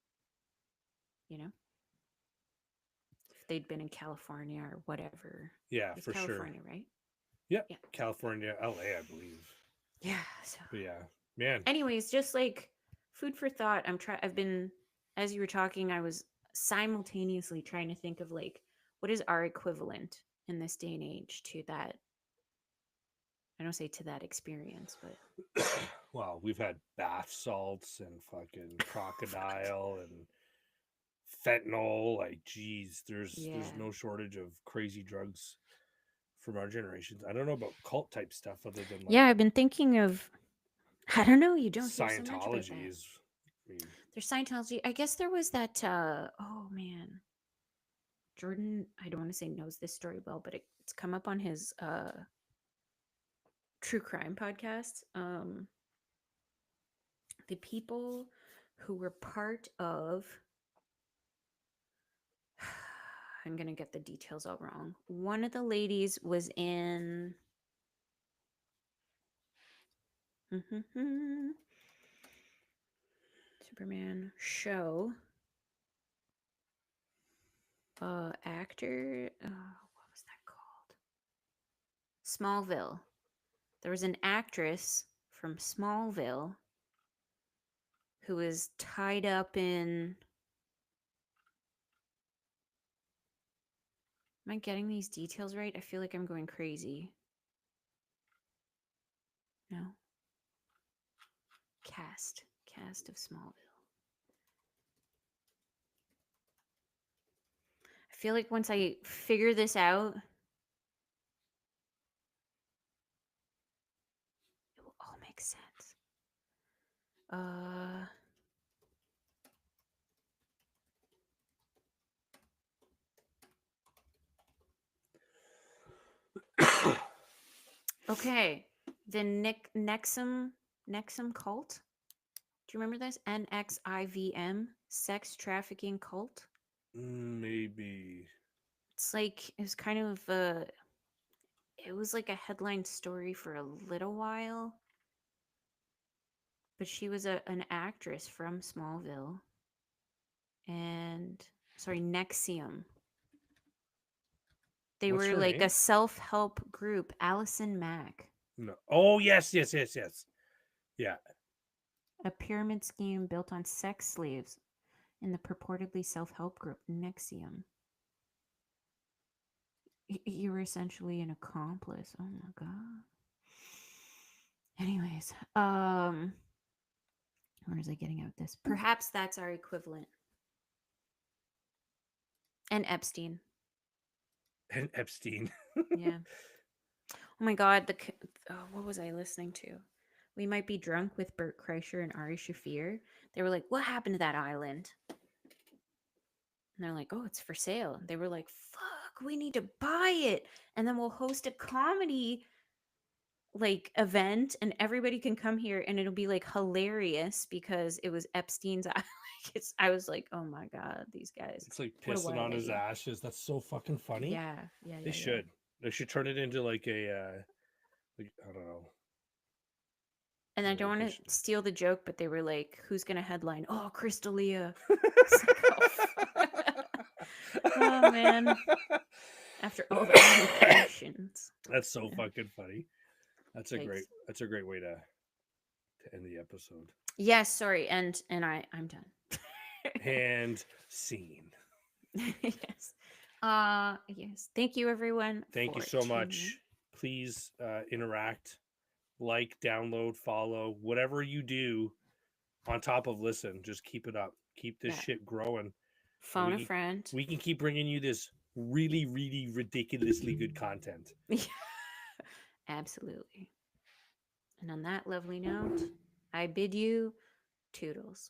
you know, if they'd been in California or whatever. Yeah, It's for sure. California, right? Yep. Yeah. California, LA, I believe. Yeah. So, But yeah, man. anyways, just like food for thought. I've been, as you were talking, I was simultaneously trying to think of like, what is our equivalent in this day and age to that? I don't say to that experience, but Well, we've had bath salts and fucking fuck. crocodile and fentanyl. Like, geez, there's Yeah. no shortage of crazy drugs from our generations. I don't know about cult type stuff other than Yeah, like I've been thinking of, I don't know, you don't hear so much about Scientology that. is. I mean, There's Scientology. I guess there was that oh man. Jordan, I don't want to say knows this story well, but it's come up on his true crime podcast. The people who were part of, I'm going to get the details all wrong. One of the ladies was in Superman show. Actor, what was that called? Smallville. There was an actress from Smallville who was tied up in. Am I getting these details right? I feel like I'm going crazy. No. Cast of Smallville. I feel like once I figure this out, it will all make sense. Uh, okay. The Nexum cult. Do you remember this? NXIVM, sex trafficking cult. maybe. It's like it was kind of it was like a headline story for a little while, but she was an actress from Smallville, and sorry, Nexium. They What's were her like a name? self-help group. Allison Mack. No. Oh, yes, yes, yes, yes. Yeah. A pyramid scheme built on sex slaves in the purportedly self-help group Nexium. You were essentially an accomplice. Oh my god. Anyways, where is I getting at this? Perhaps that's our equivalent. And Epstein. And Epstein. Yeah. Oh my God. What was I listening to? We Might Be Drunk with Bert Kreischer and Ari Shafir. They were like, "What happened to that island?" And they're like, "Oh, it's for sale." They were like, "Fuck, we need to buy it, and then we'll host a comedy like event, and everybody can come here, and it'll be like hilarious because it was Epstein's." I was like, "Oh my God, these guys! It's like What a pissing wild on his idea!" ashes. That's so fucking funny. Yeah, yeah, They yeah, yeah. should. They should turn it into like a like, I don't know. And I don't They want should. to steal the joke, but they were like, "Who's gonna headline?" "Oh, Crystalia." It's like, oh man. After all the allegations. That's so Yeah. fucking funny. That's a Yikes. great way to end the episode. Yes, sorry, and I'm done. And scene. Yes. Yes. Thank you everyone Thank you for so tuning in. much. Please interact, like, download, follow, whatever you do on top of listen. Just keep it up. Keep this Yeah. shit growing. And Phone a friend. we can keep bringing you this really, really ridiculously good content. Absolutely. And on that lovely note, I bid you toodles.